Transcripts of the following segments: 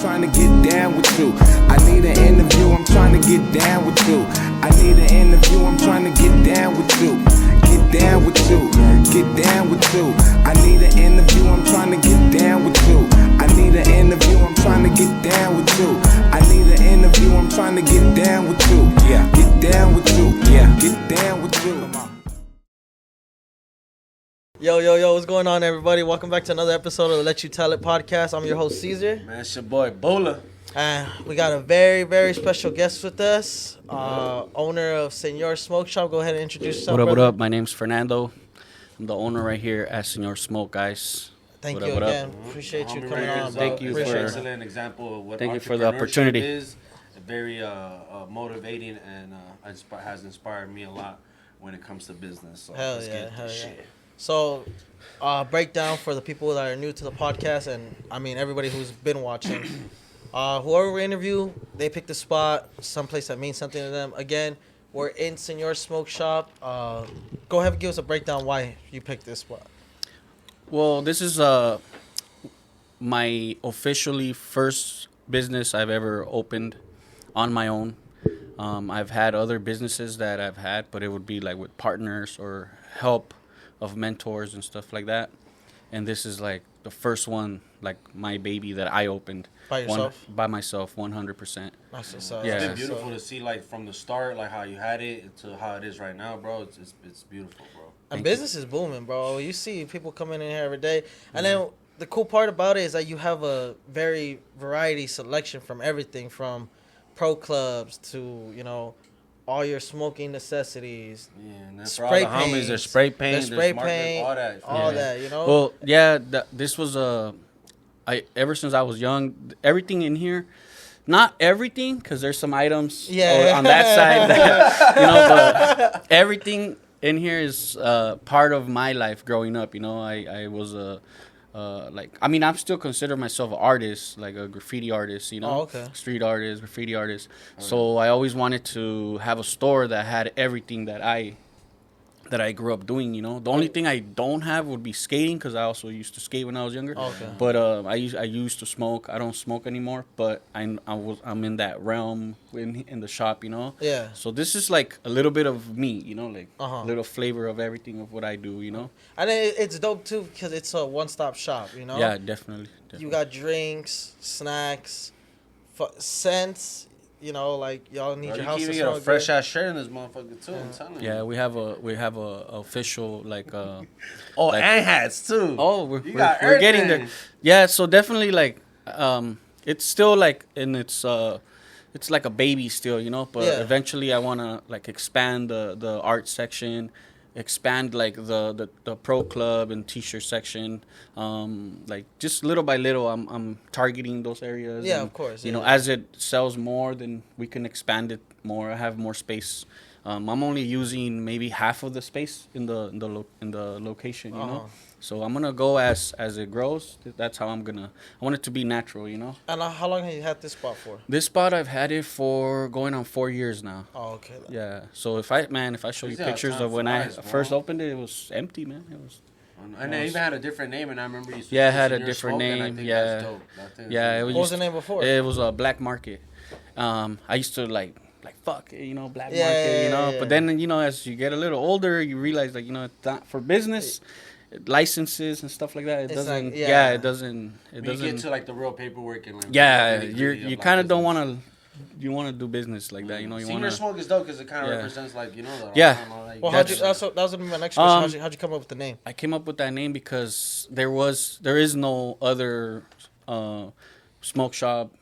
trying to get down with you. I need an interview, I'm trying to get down with you. I need an interview, I'm trying to get down with you. Get down with you, get down with you. I need an interview, I'm trying to get down with you. I need an interview, I'm trying to get down with you. I need an interview, I'm trying to get down with you. Yeah, get down with you. Yeah, get down with you. Yo, what's going on, everybody? Welcome back to another episode of the Let You Tell It podcast. I'm your host, Caesar. Man, it's your boy, Bola. And we got a very, very special guest with us, owner of Senor Smoke Shop. Go ahead and introduce yourself, What brother. up? My name's Fernando. I'm the owner right here at Senor Smoke, guys. Thank What you up, what again. up? Appreciate you Homie coming right on, here bro. Thank you is for- an excellent example of what Thank you for the entrepreneurship opportunity. is. Very motivating and has inspired me a lot when it comes to business. So Hell let's yeah, get hell this yeah. shit. So, breakdown for the people that are new to the podcast, and I mean everybody who's been watching. Whoever we interview, they pick the spot, someplace that means something to them. Again, we're in Senor Smoke Shop. Go ahead and give us a breakdown why you picked this spot. Well, this is my officially first business I've ever opened on my own. I've had other businesses that I've had, but it would be like with partners or help of mentors and stuff like that. And this is like the first one, like my baby that I opened. By yourself? By myself, 100%. That's what's up. Yeah. It's That's been what's beautiful up. to see, like, from the start, like how you had it to how it is right now, bro. It's beautiful, bro. And business is booming, bro. You see people coming in here every day. And then the cool part about it is that you have a very variety selection from everything from pro clubs to, all your smoking necessities. Yeah, and then for Spray all the homies, paints. there's spray paint, There's spray marker, paint, all that. that, Well, yeah, this was ever since I was young, everything in here, not everything, because there's some items on that side that, but everything in here is part of my life growing up. I was I'm still consider myself an artist, like a graffiti artist, Oh, okay. Street artist, graffiti artist. So I always wanted to have a store that had everything that I grew up doing. The only thing I don't have would be skating, because I also used to skate when I was younger. Okay. But I used to smoke. I don't smoke anymore, but I'm in that realm in the shop. Yeah. So this is like a little bit of me, like Uh-huh. a little flavor of everything of what I do. And it's dope, too, because it's a one-stop shop, Yeah, definitely. You got drinks, snacks, scents, like y'all need Bro, your you house can to even get smell a fresh good. ass shirt in this motherfucker too. I'm telling you. Yeah, we have a official like Oh, like- and hats too. Oh, You got we're getting there. everything. Yeah, so definitely like it's still like it's like a baby still, but Yeah. eventually I want to like expand the art section, expand like the pro club and t-shirt section, like just little by little I'm targeting those areas. Yeah, and, of course, You yeah. know, as it sells more, then we can expand it more. I have more space. I'm only using maybe half of the space in the location, you know. So I'm gonna go as it grows. That's how I want it to be natural, And how long have you had this spot for? This spot I've had it for going on 4 years now. Oh, okay. Yeah. So if I show you Yeah, pictures time of when flies, I bro. first opened it, it was empty, man. It was. And they even had a different name, and I remember you. Yeah, it switched had to a your different smoke, and I name, think yeah. that's dope. I think Yeah, that's it dope. was. What was the name before? It was a Black Market. I used to like fuck it, Black Yeah, Market, yeah. But then as you get a little older, you realize like it's not for business. Licenses and stuff like that. It It's doesn't. like, yeah. yeah. It doesn't. It When you doesn't. get to like the real paperwork and like Yeah, the you kind of don't want to. You want to do business like that, you Senior want to. Smoke is dope because it kind of Yeah. represents like the Yeah. like, Well, That's- that was gonna be my next question. How'd you come up with the name? I came up with that name because there is no other smoke shop,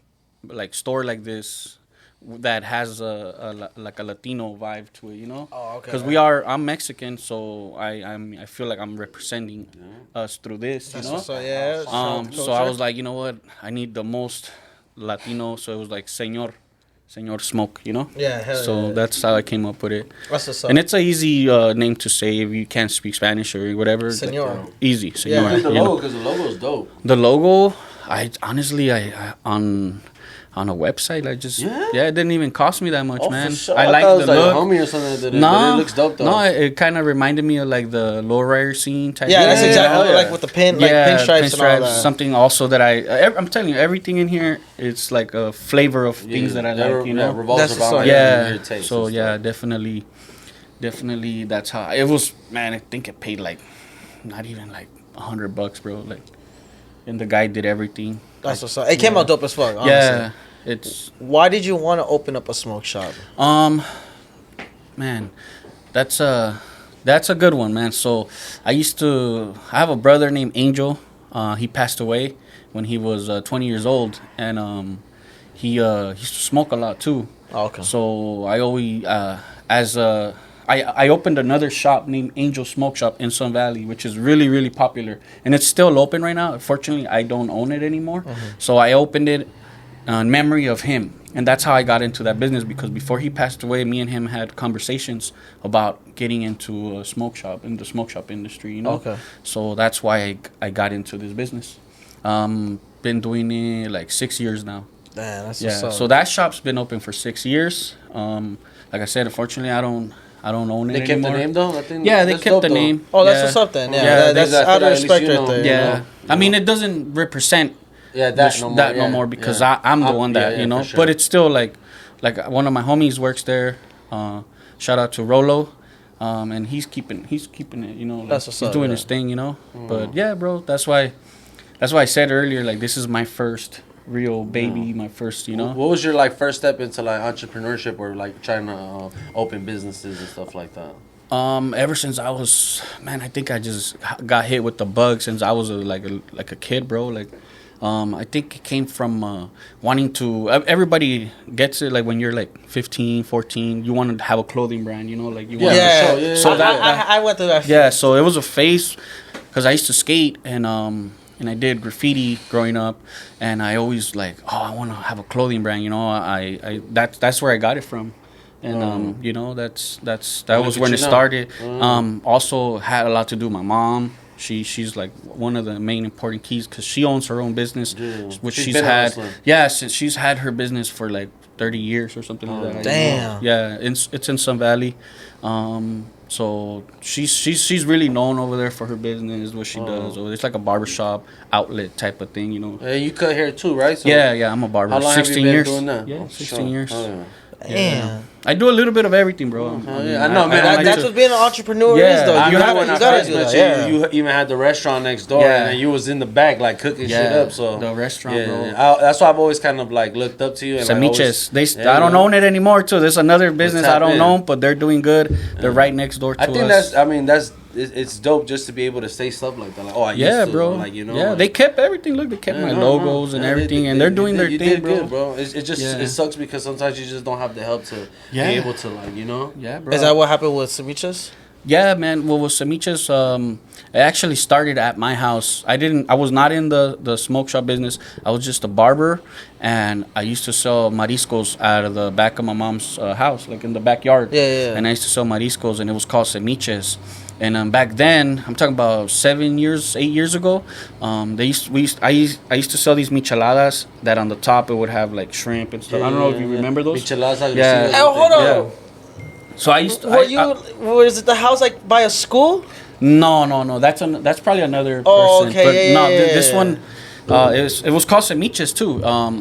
like store like this that has a Latino vibe to it, Oh, okay. Because I'm Mexican, so I feel like I'm representing us through this, That's you know. what's up, yeah. So I was like, you know what, I need the most Latino, so it was like Senor Smoke, Yeah, hell So yeah. that's how I came up with it. That's what's up. And it's an easy name to say if you can't speak Spanish or whatever. Senor. Easy, Senor. the you know. logo because the logo's dope. The logo, I honestly, I on a website. Like just Yeah? it didn't even cost me that much, man. For sure. I like thought it the was like look. a homie or something that did it, No, but it looks dope though. no, it kind of reminded me of like the lowrider scene type. Yeah, that's Yeah, exactly yeah. like with the pinstripes and all that. Something also that I'm telling you, everything in here, it's like a flavor of things that I like. You know, revolves That's around what's up. your yeah. taste So and yeah, stuff. definitely, that's how it was. Man, I think it paid like not even like $100, bro. Like, and the guy did everything. That's what's up. It came out dope as fuck. Honestly. Yeah, it's Why did you want to open up a smoke shop? man, that's a good one, man. So I have a brother named Angel. He passed away when he was 20 years old, and he used to smoke a lot too. Oh, okay. So I always I opened another shop named Angel Smoke Shop in Sun Valley, which is really, really popular. And it's still open right now. Unfortunately, I don't own it anymore. Mm-hmm. So I opened it in memory of him. And that's how I got into that business, because before he passed away, me and him had conversations about getting into a smoke shop, in the smoke shop industry, you know? Okay. So that's why I got into this business. Been doing it like 6 years now. Damn, that's what's up. So that shop's been open for 6 years. Like I said, unfortunately, I don't own it They kept anymore. the name though. I think Yeah, they that's kept dope, the though. name. Oh, that's Yeah. what's up then. Yeah, Yeah, that's I feel out of like at least respect you right know. there. Yeah, You know? I mean, it doesn't represent Yeah, that no more. because yeah. I'm the one that yeah, you know. for sure. But it's still like one of my homies works there. Shout out to Rolo, and he's keeping it. You know, like, That's what's he's up, doing yeah. his thing. You know, but yeah, bro, that's why I said earlier, like, this is my first real baby, my first, you know. What was your like first step into like entrepreneurship or like trying to open businesses and stuff like that? Ever since I was, man, I think I just got hit with the bug since I was like a kid, bro. Like, I think it came from wanting to. Everybody gets it, like when you're like 15, 14, you want to have a clothing brand, you know, like you want. Yeah, for sure, yeah, so yeah. I went through that. Yeah, so it was a phase because I used to skate and I did graffiti growing up, and I always like, I want to have a clothing brand, you know. That's where I got it from. And you know, that was when it started. Also had a lot to do with my mom. She's like one of the main important keys because she owns her own business, which she's had. Yeah, since she's had her business for like 30 years or something like that. Damn. Yeah, it's in Sun Valley. So she's really known over there for her business, what she does. So it's like a barbershop outlet type of thing, you know. Yeah, you cut hair too, right? So Yeah, I'm a barber. How long 16 have you been years. doing that? Yeah, Oh, 16 sure. years. Oh, yeah. Damn. I do a little bit of everything, bro. I know, man. That, that's what being an entrepreneur Yeah, is, though. I You remember when I gotta first do met that. you, Yeah. you even had the restaurant next door, Yeah. and then you was in the back, like cooking shit up. So the restaurant, bro. that's why I've always kind of like looked up to you. And Semiches. Like, I don't own it anymore too. There's another business I tap don't in. own, but they're doing good. They're right next door to I think us. it's dope just to be able to say stuff like that. Like, I Yeah, used to, bro. like, you know, yeah, like, they kept everything. Look, they kept my logos and everything, and they're doing their you thing, did bro. good, bro. It just Yeah. it sucks because sometimes you just don't have the help to be able to, like, you know. Yeah, bro. Is that what happened with Ceviches? Yeah, man. Well, with Semiches, it actually started at my house. I was not in the smoke shop business. I was just a barber, and I used to sell mariscos out of the back of my mom's house, like in the backyard. Yeah. And I used to sell mariscos, and it was called Semiches. And back then, I'm talking about 8 years ago. I used to sell these micheladas that on the top it would have like shrimp and stuff. I don't know if you remember those. Micheladas, Yeah. Hey, hold on. Yeah. So I used to. Was it the house like by a school? No. That's probably another person. Oh, okay, But yeah, no, yeah, this yeah. one, it was called Semiches too,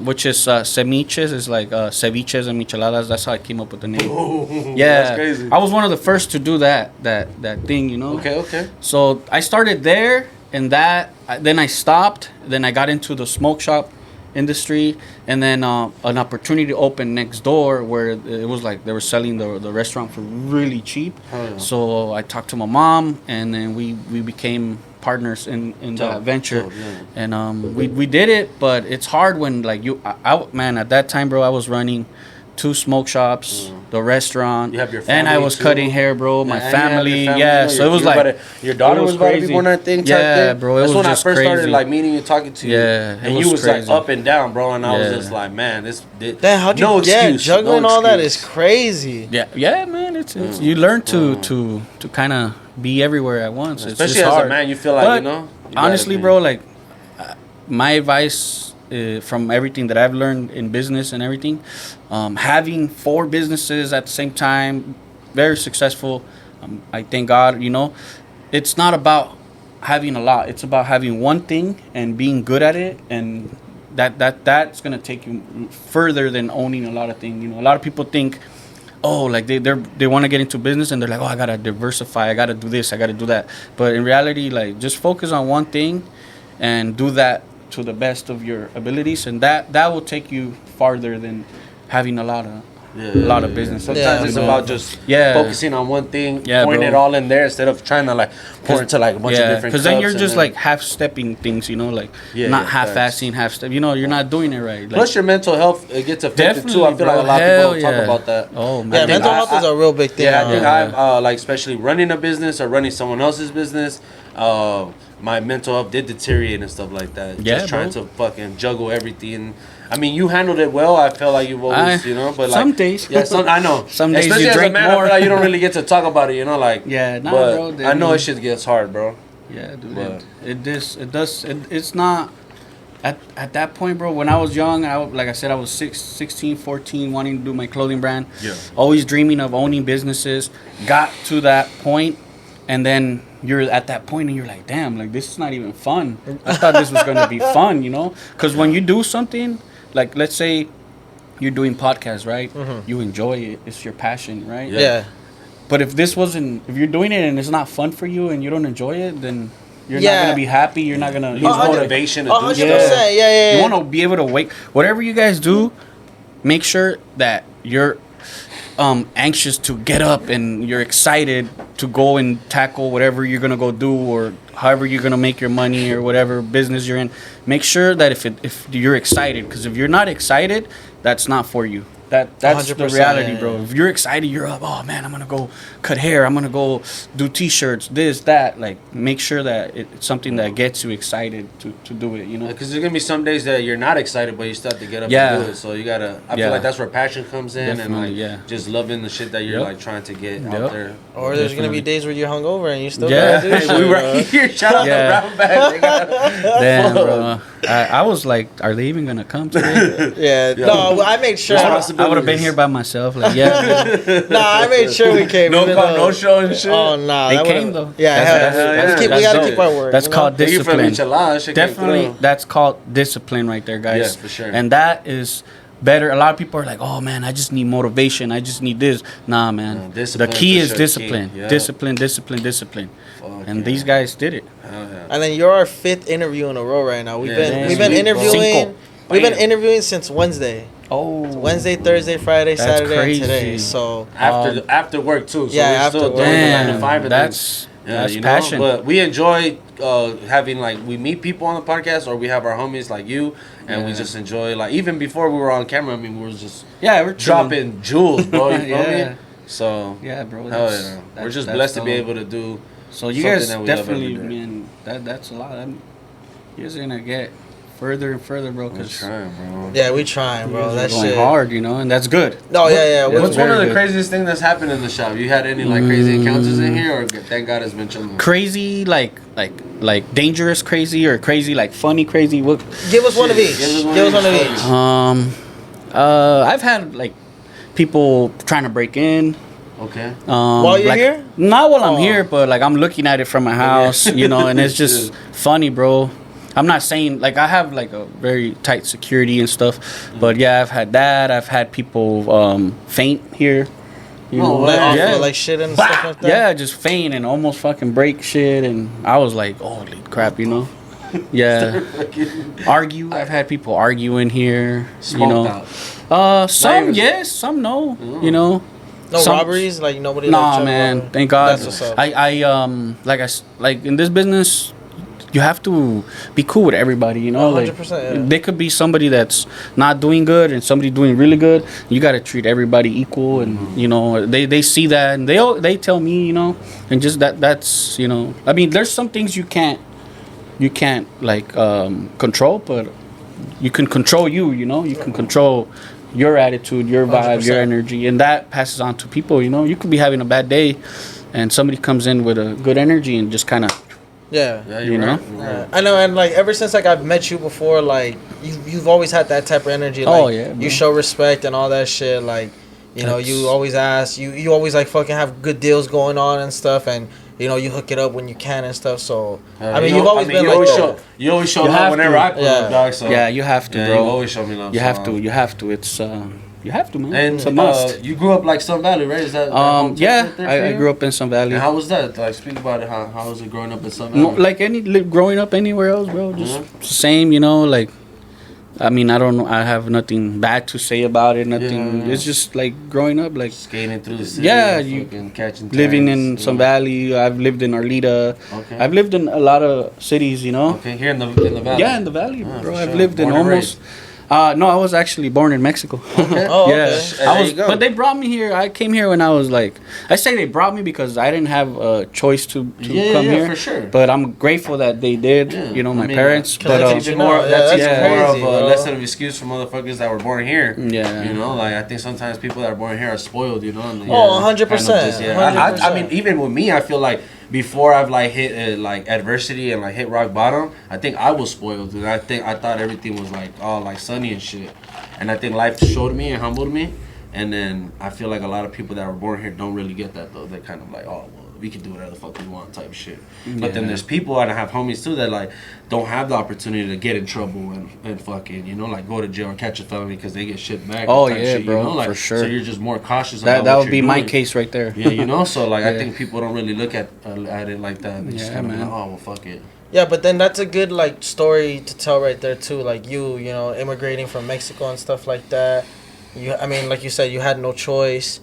which is Semiches is like ceviches and micheladas. That's how I came up with the name. Yeah, that's crazy. I was one of the first to do that thing, you know. Okay. So I started there, and then I stopped. Then I got into the smoke shop industry, and then an opportunity opened next door where it was like they were selling the restaurant for really cheap. Oh, yeah. So I talked to my mom, and then we became partners in that venture. Yeah. And we did it, but it's hard when like man, at that time, bro, I was running 2 smoke shops, the restaurant, You have your and I family, was too. cutting hair, bro. My Yeah, and you have family, your yeah. you know, So it was like your daughter it was about to crazy. be born, I think. Yeah, bro. It That's was when I just first started crazy. like meeting you, talking to you. Yeah, it and was you was crazy. like up and down, bro. And I was Yeah. just like, man, this. Damn, how'd you no excuse, juggling no all that is excuse. crazy. Yeah, man. It's you learn to kind of be everywhere at once. It's Especially just as hard. a man, you feel like But you know. You gotta honestly, be- bro, like my advice from everything that I've learned in business and everything, having 4 businesses at the same time, very successful. I thank God. It's not about having a lot. It's about having one thing and being good at it, and that's gonna take you further than owning a lot of things. A lot of people think, oh, like they want to get into business and they're like, oh, I gotta diversify, I gotta do this, I gotta do that. But in reality, like, just focus on one thing and do that to the best of your abilities, and that will take you farther than having a lot of business. Sometimes it's about just focusing on one thing, pouring it all in there instead of trying to like pour into like a bunch of different. Because then you're just like half stepping things, not half-assing, half-step. You're not doing it right. Like, plus your mental health, it gets affected too. I feel like a lot of people talk about that. Oh man, mental health is a real big thing. Yeah, I think I'm like, especially running a business or running someone else's business. My mental health did deteriorate and stuff like that. Yeah, just trying to fucking juggle everything. I mean, you handled it well. I felt like you've always, but like some days, I know. Some days especially you as drink a man, more. I feel like you don't really get to talk about it, like. Yeah, nah, but bro. I know it shit gets hard, bro. Yeah, dude. But it does. It's not. At that point, bro, when I was young, like I said, I was 16, 14, wanting to do my clothing brand. Yeah. Always dreaming of owning businesses. Got to that point, and then you're at that point and you're like, damn, like, this is not even fun. I thought this was going to be fun, Because when you do something, like, let's say you're doing podcasts, right? Mm-hmm. You enjoy it. It's your passion, right? Yeah. But if you're doing it and it's not fun for you and you don't enjoy it, then you're not going to be happy. You're not going to lose motivation to do stuff. Yeah. You want to be able to whatever you guys do, make sure that you're anxious to get up and you're excited to go and tackle whatever you're gonna go do, or however you're gonna make your money, or whatever business you're in. Make sure that if you're excited, because if you're not excited, that's not for you. That's the reality, bro. If you're excited, you're up. Oh man, I'm gonna go cut hair. I'm gonna go do T-shirts. This, that. Like, make sure that it's something that gets you excited to do it. Because there's gonna be some days that you're not excited, but you still have to get up and do it. So you gotta. I feel like that's where passion comes in, definitely, and like just loving the shit that you're like trying to get out there. Or there's gonna be days where you're hungover and you still gotta do shit. We right here. Shout out to Brown Bag. Damn, bro. I was like, are they even gonna come today? No, I made sure. I would have been here by myself. Like, I made sure we came. No call, no show and shit. Oh no, they came though. Yeah, we gotta keep our word. That's called discipline. Definitely, that's called discipline right there, guys. Yeah, for sure. And that is better. A lot of people are like, oh man, I just need motivation. I just need this. Nah, man. The key is discipline. Yeah. Discipline. And these guys did it. And then you're our 5th interview in a row right now. We've been interviewing. We've been interviewing since Wednesday. Oh, Wednesday, Thursday, Friday, Saturday, crazy. and today. So after work too. So yeah, we're still doing the 9 to 5. That's passion. But we enjoy having, like, we meet people on the podcast, or we have our homies like you, and we just enjoy, like, even before we were on camera. I mean, we were just we're dropping jewels, bro. You feel me? So yeah, bro. We're just blessed to be able to do. So you guys definitely, man, that's a lot. You guys are gonna get further and further, bro. We're trying, bro. Yeah, we trying, bro. That's going hard, and that's good. No, yeah. What's one of the craziest things that's happened in the shop? You had any like crazy encounters in here, or thank God it's been chilling? Crazy, like dangerous crazy, or crazy like funny crazy? What? Give us one of each. Give us one of each. I've had like people trying to break in. Okay. While you're here? Not while I'm here, but like I'm looking at it from my house, and it's just funny, bro. I'm not saying, like, I have like a very tight security and stuff, but yeah, I've had that. I've had people faint here. Like shit and stuff like that. Yeah, just faint and almost fucking break shit, and I was like, holy crap, Yeah. Argue. I've had people argue in here. Smoked out. Some yes, some no. No robberies, like nobody. Nah, man. Thank God. That's what's up. Like in this business, you have to be cool with everybody. 100%. Like, there could be somebody that's not doing good and somebody doing really good. You got to treat everybody equal, and they see that, and they tell me, and just that's I mean, there's some things you can't like control, but you can control you can control your attitude, your vibe, 100%. Your energy, and that passes on to people. You could be having a bad day, and somebody comes in with a good energy and just kind of yeah, you're right. I know, and like ever since like I've met you before, like you've always had that type of energy. Like, Oh, yeah, bro. you show respect and all that shit. Like, you know, you always ask. You always like fucking have good deals going on and stuff, and you know, you hook it up when you can and stuff. So I mean, you've always been like that. You always show You love have whenever to. I pull up, dog. So Yeah, you have to, yeah, bro. you always show me love. You so, have to. You have to. It's you have to, man. And It's a must. you grew up like Sun Valley, right? Is that home Yeah, right there for I you? grew up in Sun Valley. And how was that? Like, speak about it. How was it growing up in Sun Valley? Like growing up anywhere else, bro. Just same, you know. Like, I mean, I don't know. I have nothing bad to say about it. Nothing. Yeah. It's just like growing up, like Skating through the city. Yeah, and you fucking catching living tags, in you Sun know? Valley. I've lived in Arleta. Okay. I've lived in a lot of cities, you know. Okay, here in the valley. Yeah, in the valley, Ah, bro. for I've sure. lived in Born and almost. No, I was actually born in Mexico. Okay. Oh, yeah, okay. There you go. but they brought me here. I came here when I was like, I say they brought me because I didn't have a choice to come here. for sure. But I'm grateful that they did. Yeah, You know, I my mean, parents. Cause But that's even you more. know, That's yeah, even that's more crazy, of a bro. lesson of excuse for motherfuckers that were born here. Yeah. You know, like I think sometimes people that are born here are spoiled. You know. And, Oh, 100%. kind of just, yeah. I 100%. mean, even with me, I feel like before I've like hit like adversity and like hit rock bottom, I think I was spoiled, and I thought everything was like all like sunny and shit. And I think life showed me and humbled me. And then I feel like a lot of people that were born here don't really get that though. They're kind of like, oh, well, we can do whatever the fuck we want type shit. But then there's people, and I have homies too, that like don't have the opportunity to get in trouble and fucking, you know, like go to jail and catch a felony because they get shit back. Oh, type yeah, shit, bro, you know? Like, for sure. So you're just more cautious that about what would be you're my doing. case right there. Yeah, you know, so like I Yeah. think people don't really look at it like that. They just Yeah, kind of man. like, oh well, fuck it. Yeah, but then that's a good like story to tell right there too. Like you know, immigrating from Mexico and stuff like that. I mean, like you said, you had no choice,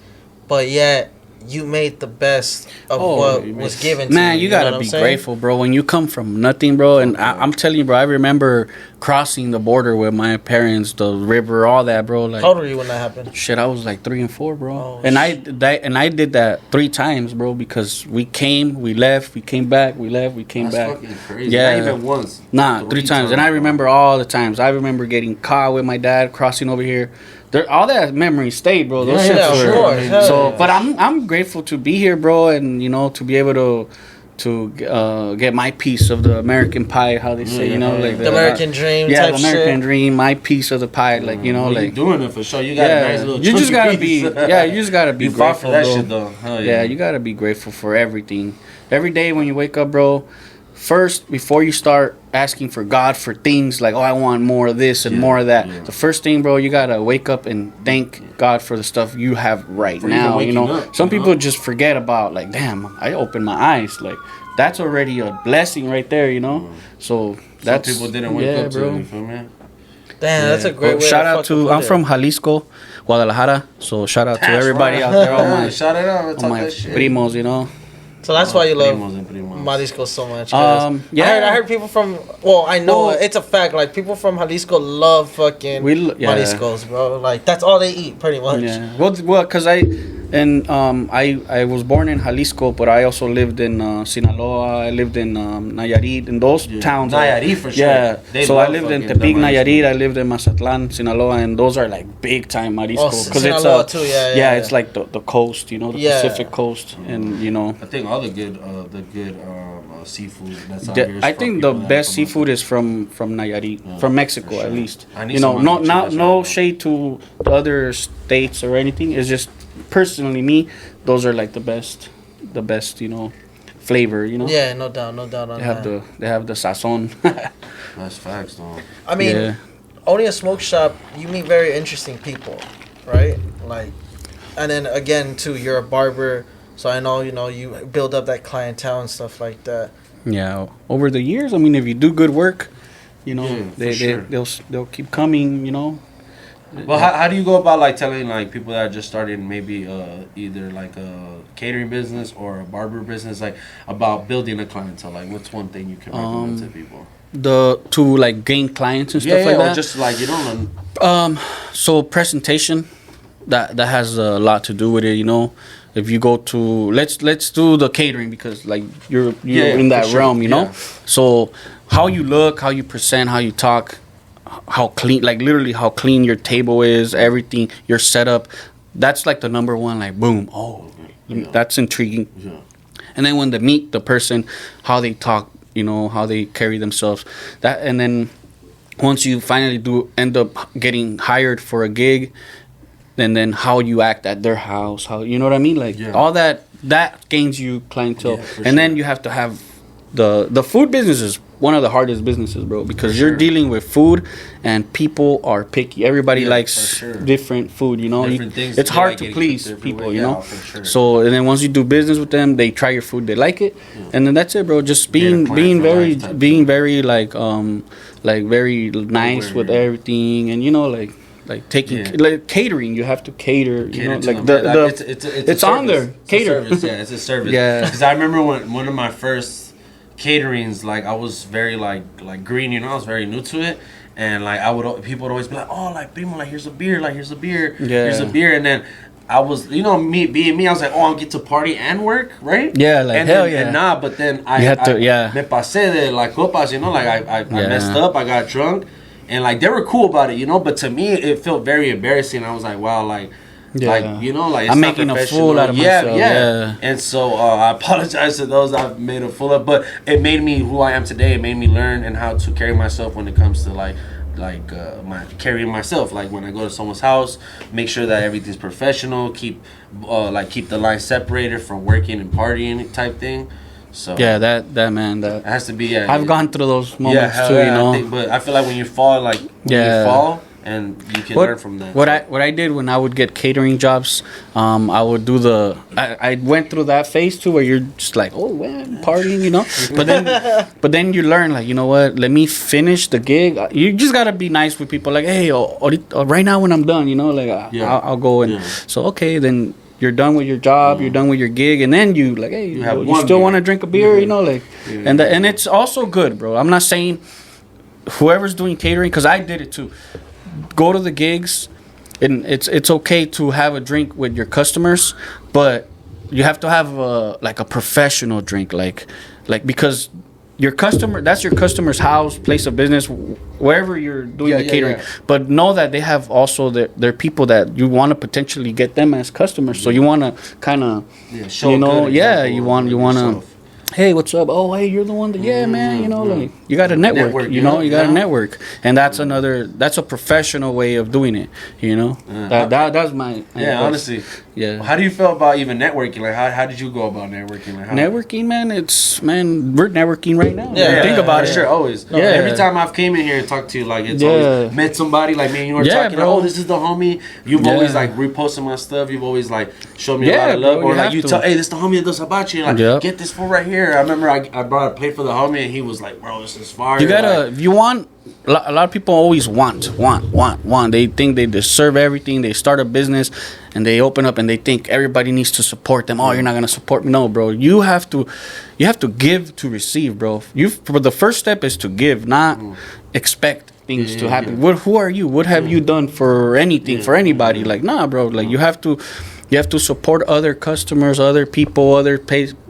but yet you made the best of what you was made- given to Man, you. you know gotta what I'm be saying? grateful, bro. When you come from nothing, bro, and I'm telling you, bro, I remember crossing the border with my parents, the river, all that, bro. Like, How old were you when that happened? shit, I was like 3 and 4, bro. Oh, and I did that 3 times, bro, because we came, we left, we came back, we left, we came That's back. fucking crazy. Yeah. Not even once. Nah, 3 times. And I remember all the times. I remember getting caught with my dad crossing over here. All that memory stayed, bro. Those Yeah, shits yeah, of were- course. Hell So, yeah. but I'm grateful to be here, bro, and you know to be able to get my piece of the American pie, how they say, you know, like The American dream yeah, type the American shit. dream, my piece of the pie, like you know, Well, like you doing it for sure. You got a yeah, nice little. you just chunky gotta piece. be, yeah, you just gotta be You fought grateful, for that bro. shit though. Hell Yeah, you gotta be grateful for everything. Every day when you wake up, bro. First, before you start asking for God for things like, oh, I want more of this and more of that. yeah. The first thing, bro, you gotta wake up and thank God for the stuff you have right For even now. You waking know, up, some you people know? just forget about like, damn, I opened my eyes. Like, that's already a blessing right there. You know, so that's Some people didn't wake yeah, up to bro. it. You feel me? Damn, that's a great Well, way. shout to out fucking to put I'm it. from Jalisco, Guadalajara. So shout out to That's everybody right. out there, all Yeah, my shout it out. Talk all my that shit. primos. You know. So that's why you love Primos and primos. Jalisco so much. 'cause Yeah. I heard people from. Well, I know Well- it's a fact. Like people from Jalisco love fucking Yeah. Jaliscos, bro. Like that's all they eat, pretty much. Yeah. Well, cause I was born in Jalisco, but I also lived in Sinaloa. I lived in Nayarit, in those towns. Nayarit for sure. Yeah. They So I love lived in fucking Tepic, them Nayarit. I lived in Mazatlan, Sinaloa, and those are like big time Jalisco. Oh, it's Sinaloa too, yeah. it's like the coast, you know, the Yeah. Pacific coast, and you know. I think all the good seafood. That's out here is I from think the people that best are from seafood is from Nayarit, from Mexico for at sure. least. I need You know, some no, enchiladas no right now. shade to the other states or anything. It's just personally me, those are like the best, you know, flavor. You know, Yeah, no doubt on they that. have the sazon. That's facts, though. I mean, Yeah. owning a smoke shop, you meet very interesting people, right? Like, and then again, too, you're a barber, so I know you build up that clientele and stuff like that. Yeah, over the years, I mean, if you do good work, you know, Yeah, for sure. they'll keep coming. You know. Well, how do you go about like telling like people that are just starting maybe either like a catering business or a barber business like about building a clientele? Like, what's one thing you can recommend to people? To like gain clients and stuff Yeah, like or that. just like you don't. So presentation, that has a lot to do with it. You know, if you go to let's do the catering because like you're Yeah, in that for sure. realm. You know, Yeah. so how you look, how you present, how you talk, how clean, like literally how clean your table is, everything, your setup. That's like the number one. Like boom, that's intriguing. Yeah. And then when they meet the person, how they talk, you know, how they carry themselves, that, and then once you finally do end up getting hired for a gig, and then how you act at their house, how, you know what I mean, like all that gains you clientele, and then you have to have the food business is one of the hardest businesses, bro, because you're dealing with food and people are picky. Everybody likes different food, you know. It's hard to please people, you know. So and then once you do business with them, they try your food, they like it, and then that's it, bro. Just being very like very nice with everything, and you know, like taking like catering, you have to cater, you know, like it's on there, cater. It's a service. Yeah, because I remember when one of my first caterings, like I was very like green, you know, I was very new to it, and like people would always be like, oh, like primo, like here's a beer, here's a beer, and then I was, you know, me being me, I was like, oh, I'll get to party and work, right? Yeah, like and hell then, yeah. And nah, but then I me pasé de la copas, you know, like I messed up, I got drunk, and like they were cool about it, you know, but to me it felt very embarrassing. I was like, wow, like you know, like it's I'm making a fool out of myself. Yeah. And so I apologize to those I've made a fool of, but it made me who I am today. It made me learn and how to carry myself when it comes to like my carrying myself. Like when I go to someone's house, make sure that everything's professional. Keep the line separated from working and partying type thing. So yeah, that man, that it has to be. I've gone through those moments too, you know. But I feel like when you fall, you fall. And you can learn from that. What I did when I would get catering jobs, I would do I went through that phase too, where you're just like, oh man, partying, you know. but then you learn, like, you know what? Let me finish the gig. You just gotta be nice with people. Like, hey, right now when I'm done, you know, like I'll go and so okay, then you're done with your job, you're done with your gig, and then you like, hey, you still want to drink a beer, you know, like, and it's also good, bro. I'm not saying whoever's doing catering, because I did it too. Go to the gigs, and it's okay to have a drink with your customers, but you have to have a professional drink, like because that's your customer's house, place of business, wherever you're doing the catering. But know that they have also their people that you want to potentially get them as customers. So you want to kind of show, you know, you want to. Hey, what's up? Oh, hey, you're the one that, man, you know, like, you got a network, you know, you got a network. And that's a professional way of doing it, you know? That's my... honestly. Yeah. Well, how do you feel about even networking? Like, how did you go about networking? Like, networking, man, we're networking right now. Yeah. Think about it. Sure, always. Yeah. Every time I've came in here and talked to you, like, it's always met somebody, like me and you were talking, bro. Like, oh, this is the homie. You've always, like, reposted my stuff. You've always, like, showed me a lot of love. Or, like, you tell, hey, this is the homie that does hibachi. Like, get this fool right here. I remember I brought a plate for the homie, and he was like, bro, this is fire. You gotta, if you want, a lot of people always want. They think they deserve everything. They start a business and they open up and they think everybody needs to support them. Oh, you're not gonna support me. No, bro. You have to give to receive, bro. The first step is to give, not expect things to happen. Who are you? What have you done for anything, for anybody? Like, nah, bro. Like, you have to support other customers, other people,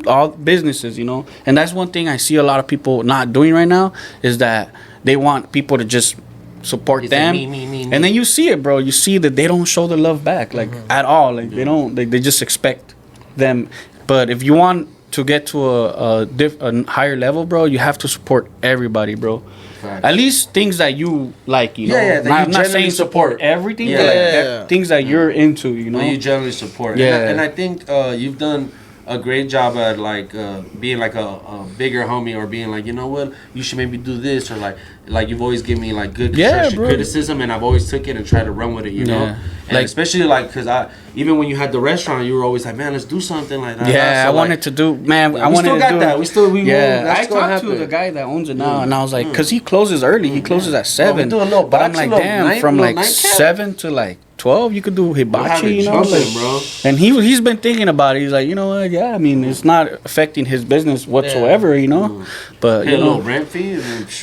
all businesses, you know. And that's one thing I see a lot of people not doing right now, is that they want people to just support them. Like me. And then you see it, bro. You see that they don't show the love back, like, at all. Like, they don't. They just expect them. But if you want to get to a higher level, bro, you have to support everybody, bro. Right. At least things that you like, you know. I'm not saying support everything, but like things that you're into, you know. That you generally support. Yeah. And I think you've done a great job at like being like a bigger homie, or being like, you know what, you should maybe do this, or like you've always given me like good constructive criticism, and I've always took it and tried to run with it, you know. And like, especially like, because even when you had the restaurant, you were always like, man, let's do something like that. Yeah, so I wanted to do, man. I wanted to do that. I talked to the guy that owns it now, and I was like, because he closes early. He closes at 7. But I'm like, damn, from like 7 to like 12, you could do hibachi, you know, like, bro. And he's been thinking about it. He's like, you know what? Yeah, I mean, it's not affecting his business whatsoever, you know. But you know, a little rent fee,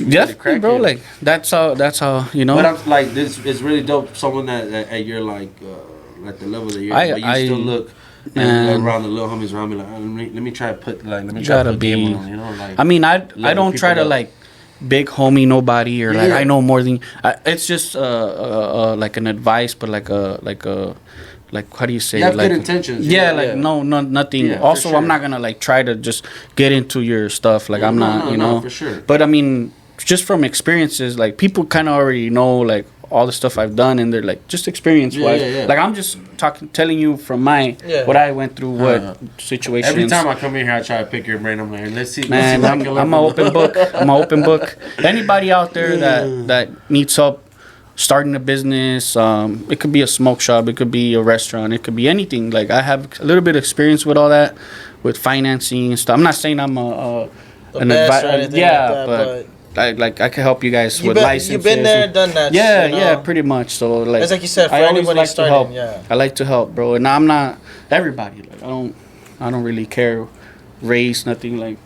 definitely, bro. Like, that's how, you know. But I'm like, this is really dope. Someone that at your like the level that you're, but you still look. Around the little homies around me, like, let me try to put game on, you know. Like, I mean, I don't try to like big homie nobody, or like I know more than it's just like an advice, but like how do you say, you have like good intentions, no nothing. Also, I'm not gonna like try to just get into your stuff, like I'm not, you know, for sure. But I mean, just from experiences, like people kind of already know like all the stuff I've done, and they're like just experience wise. Like I'm just telling you from what I went through, what situations. Every time I come in here, I try to pick your brain. I'm like, let's see. Man, I'm an open book. I'm an open book. Anybody out there that needs help starting a business, it could be a smoke shop, it could be a restaurant, it could be anything. Like I have a little bit of experience with all that, with financing and stuff. I'm not saying I'm an advisor, but I can help you guys with licenses. You've been there, done that. Yeah, yeah, pretty much. So like, it's like you said, for anybody like starting, I like to help, bro. And I'm not everybody. Like I don't really care. Race, nothing like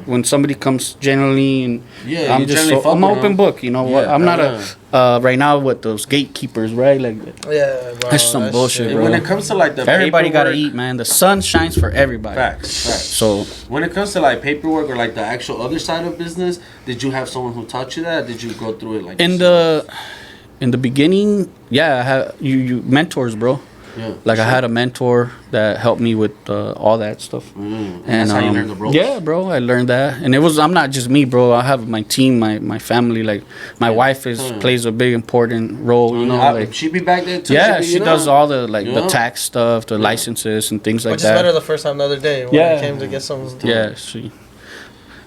when somebody comes generally and I'm just I'm an open book, you know what, I'm not right now with those gatekeepers, right? Like bro, that's some bullshit, shit. Bro. When it comes to like the everybody gotta eat, man. The sun shines for everybody. Facts. So when it comes to like paperwork or like the actual other side of business, did you have someone who taught you that? Did you go through it like in the beginning? Yeah, I have you mentors, bro. Yeah, like I had a mentor that helped me with all that stuff, and that's how you learned the ropes. Yeah, bro, I learned that, and I'm not just me, bro. I have my team, my family. Like my wife plays a big important role. You know, like she be back there too. Yeah, she does all the the tax stuff, the licenses and things like that. I just met her the first time the other day when I came to get some. Yeah, she.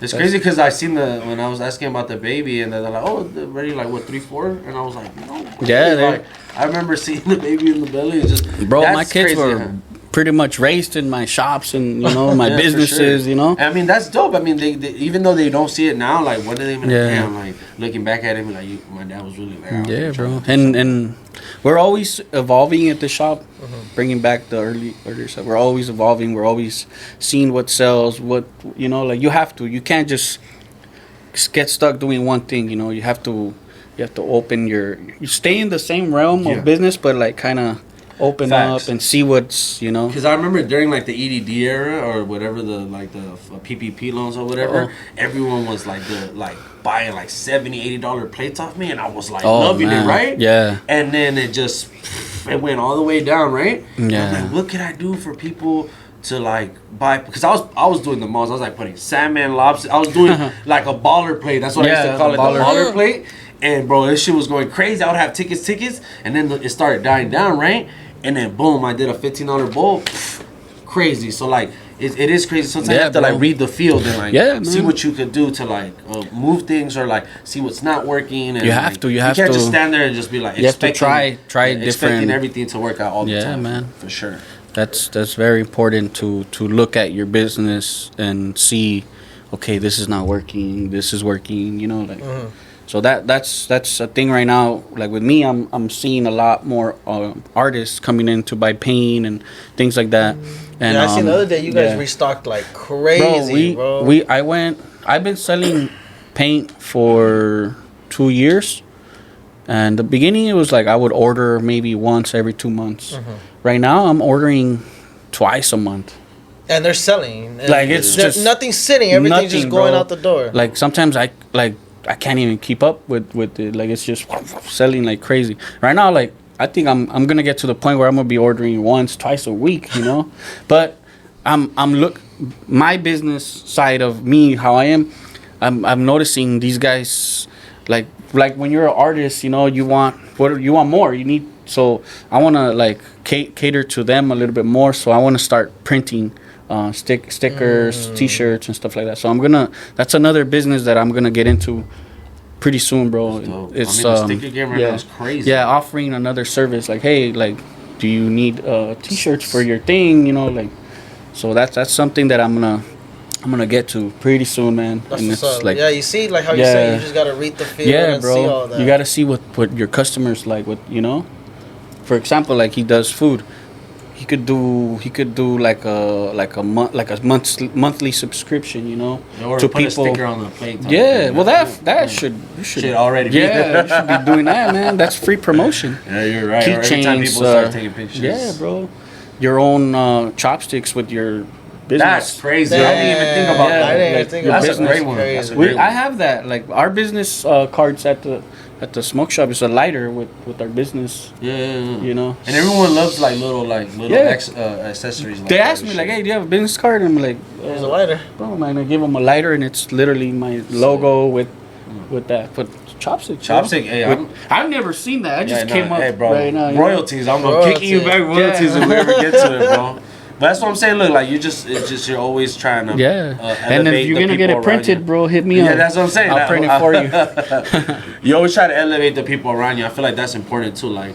It's crazy because I seen when I was asking about the baby, and they're like, "Oh, they're ready like what 3-4?" And I was like, "No." Yeah, like, I remember seeing the baby in the belly. And just bro, my kids were pretty much raised in my shops and my businesses. Sure. You know. I mean, that's dope. I mean, they even though they don't see it now, like what are they even? Damn, like looking back at him, like my dad was really there. Yeah, bro, and we're always evolving at the shop, bringing back the earlier stuff. We're always evolving. We're always seeing what sells. What like you have to. You can't just get stuck doing one thing. You have to open you stay in the same realm of business, but like kind of open up and see what's Because I remember during like the EDD era or whatever the PPP loans or whatever, everyone was like buying like $70-$80 plates off me, and I was like loving it, right? Yeah. And then it went all the way down, right? Yeah. And I'm like, what could I do for people to like buy? Because I was doing the most. I was like putting salmon, lobster. I was doing like a baller plate. That's what I used to call it, the baller plate. And bro, this shit was going crazy. I would have tickets, and then it started dying down, right? And then boom, I did a $15 bowl. Crazy. So like it is crazy. Sometimes you have to like read the field and like see what you could do to like move things or like see what's not working. And you have to. You can't just stand there and just be like. You have to try different. Expecting everything to work out all the time. Yeah, man, for sure. That's very important to look at your business and see, okay, this is not working. This is working. Like. So that's a thing right now. Like with me, I'm seeing a lot more artists coming in to buy paint and things like that. And I seen the other day you guys restocked like crazy, bro. I've been selling paint for 2 years, and the beginning it was like I would order maybe once every 2 months. Right now I'm ordering twice a month. And they're selling. Like it's just nothing's sitting. Everything's just going out the door. Like sometimes I can't even keep up with it. Like it's just selling like crazy. Right now, like I think I'm gonna get to the point where I'm gonna be ordering twice a week, But my business side of me, how I am, I'm noticing these guys like when you're an artist, you want more. You need, so I wanna like cater to them a little bit more. So I wanna start printing stickers, T-shirts, and stuff like that. So that's another business that I'm gonna get into pretty soon, bro. It's the sticker game right now is crazy. Yeah, offering another service like, hey, like, do you need T-shirts for your thing? Like, so that's something that I'm gonna get to pretty soon, man. That's and it's like, you see, like how you say, you just gotta read the field and bro. See all that. You gotta see what your customers like. For example, like he does food. He could do like a monthly subscription, or to put people. A sticker on the plate. Yeah, well that should already be. Yeah, you should be doing that, man. That's free promotion. Yeah, you're right. Every time people start taking pictures. Yeah, bro. Your own chopsticks with your business. That's crazy. I didn't even think about that. I didn't even think about that. That's a great one. That's a great one. I have that. Like our business cards at the smoke shop is a lighter with our business. Yeah. And everyone loves like little accessories. Like they ask me like, "Hey, do you have a business card?" And I'm like, "There's a lighter." Bro, man, I give them a lighter, and it's literally my logo with with that. But chopsticks. Chopstick, hey, I've never seen that. I just came up hey, bro, right now. royalties. I'm gonna kick you back royalties if we ever get to it, bro. But that's what I'm saying. Look, like you're always trying to and if you're gonna get it printed, bro, hit me up. Yeah, that's what I'm saying. I'll print it for you. You always try to elevate the people around you. I feel like that's important too. Like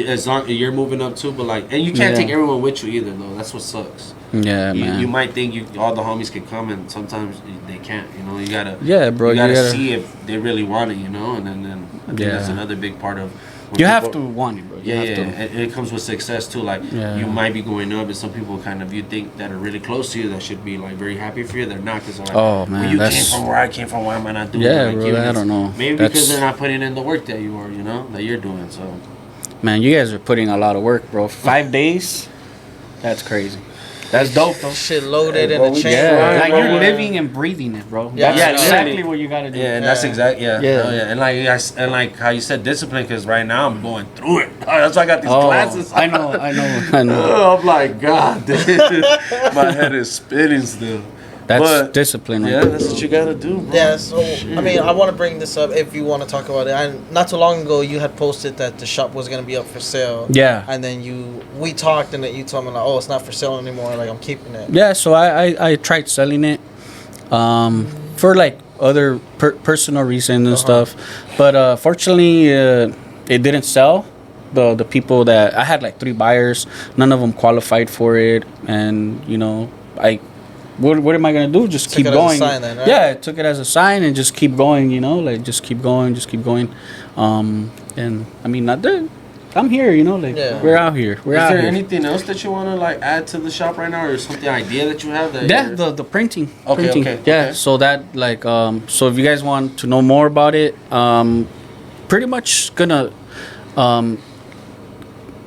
as long you're moving up too, but like, and you can't take everyone with you either, though. That's what sucks. Yeah, man. You might think all the homies can come, and sometimes they can't. You know, you gotta. Yeah, bro. You gotta see if they really want it. You know, and then I think that's another big part of. You have to want it, bro. It comes with success too. Like you might be going up, and some people kind of you think that are really close to you that should be like very happy for you. They're not because they're like, oh man, well, you came from where I came from. Why am I not doing it like bro, you? I don't know. Maybe because they're not putting in the work that you are. You know, that you're doing. So, man, you guys are putting a lot of work, bro. 5 days, that's crazy. That's dope, though. Shit loaded in the chain. Yeah, like you're living and breathing it, bro. Yeah, that's exactly what you gotta do. Yeah, and that's exactly and like how you said discipline, because right now I'm going through it. That's why I got these classes. I know. I'm like, God, dude, my head is spinning still. That's discipline, right? Yeah, that's what you gotta do, bro. Yeah, so I mean, I want to bring this up if you want to talk about it. And not too long ago, you had posted that the shop was gonna be up for sale. Yeah. And then we talked, and then you told me like, oh, it's not for sale anymore. Like I'm keeping it. Yeah. So I tried selling it, for like other personal reasons and stuff, but fortunately, it didn't sell. The people that I had like 3 buyers, none of them qualified for it, and you know What am I gonna do? Just keep going. As a sign, then, right? Yeah, I took it as a sign and just keep going. You know, like just keep going. And I mean, not that I'm here. You know, like we're out here. Is there anything else that you wanna like add to the shop right now, or something idea that you have? The printing. Okay. Printing. Okay. Yeah. So that like so if you guys want to know more about it, pretty much gonna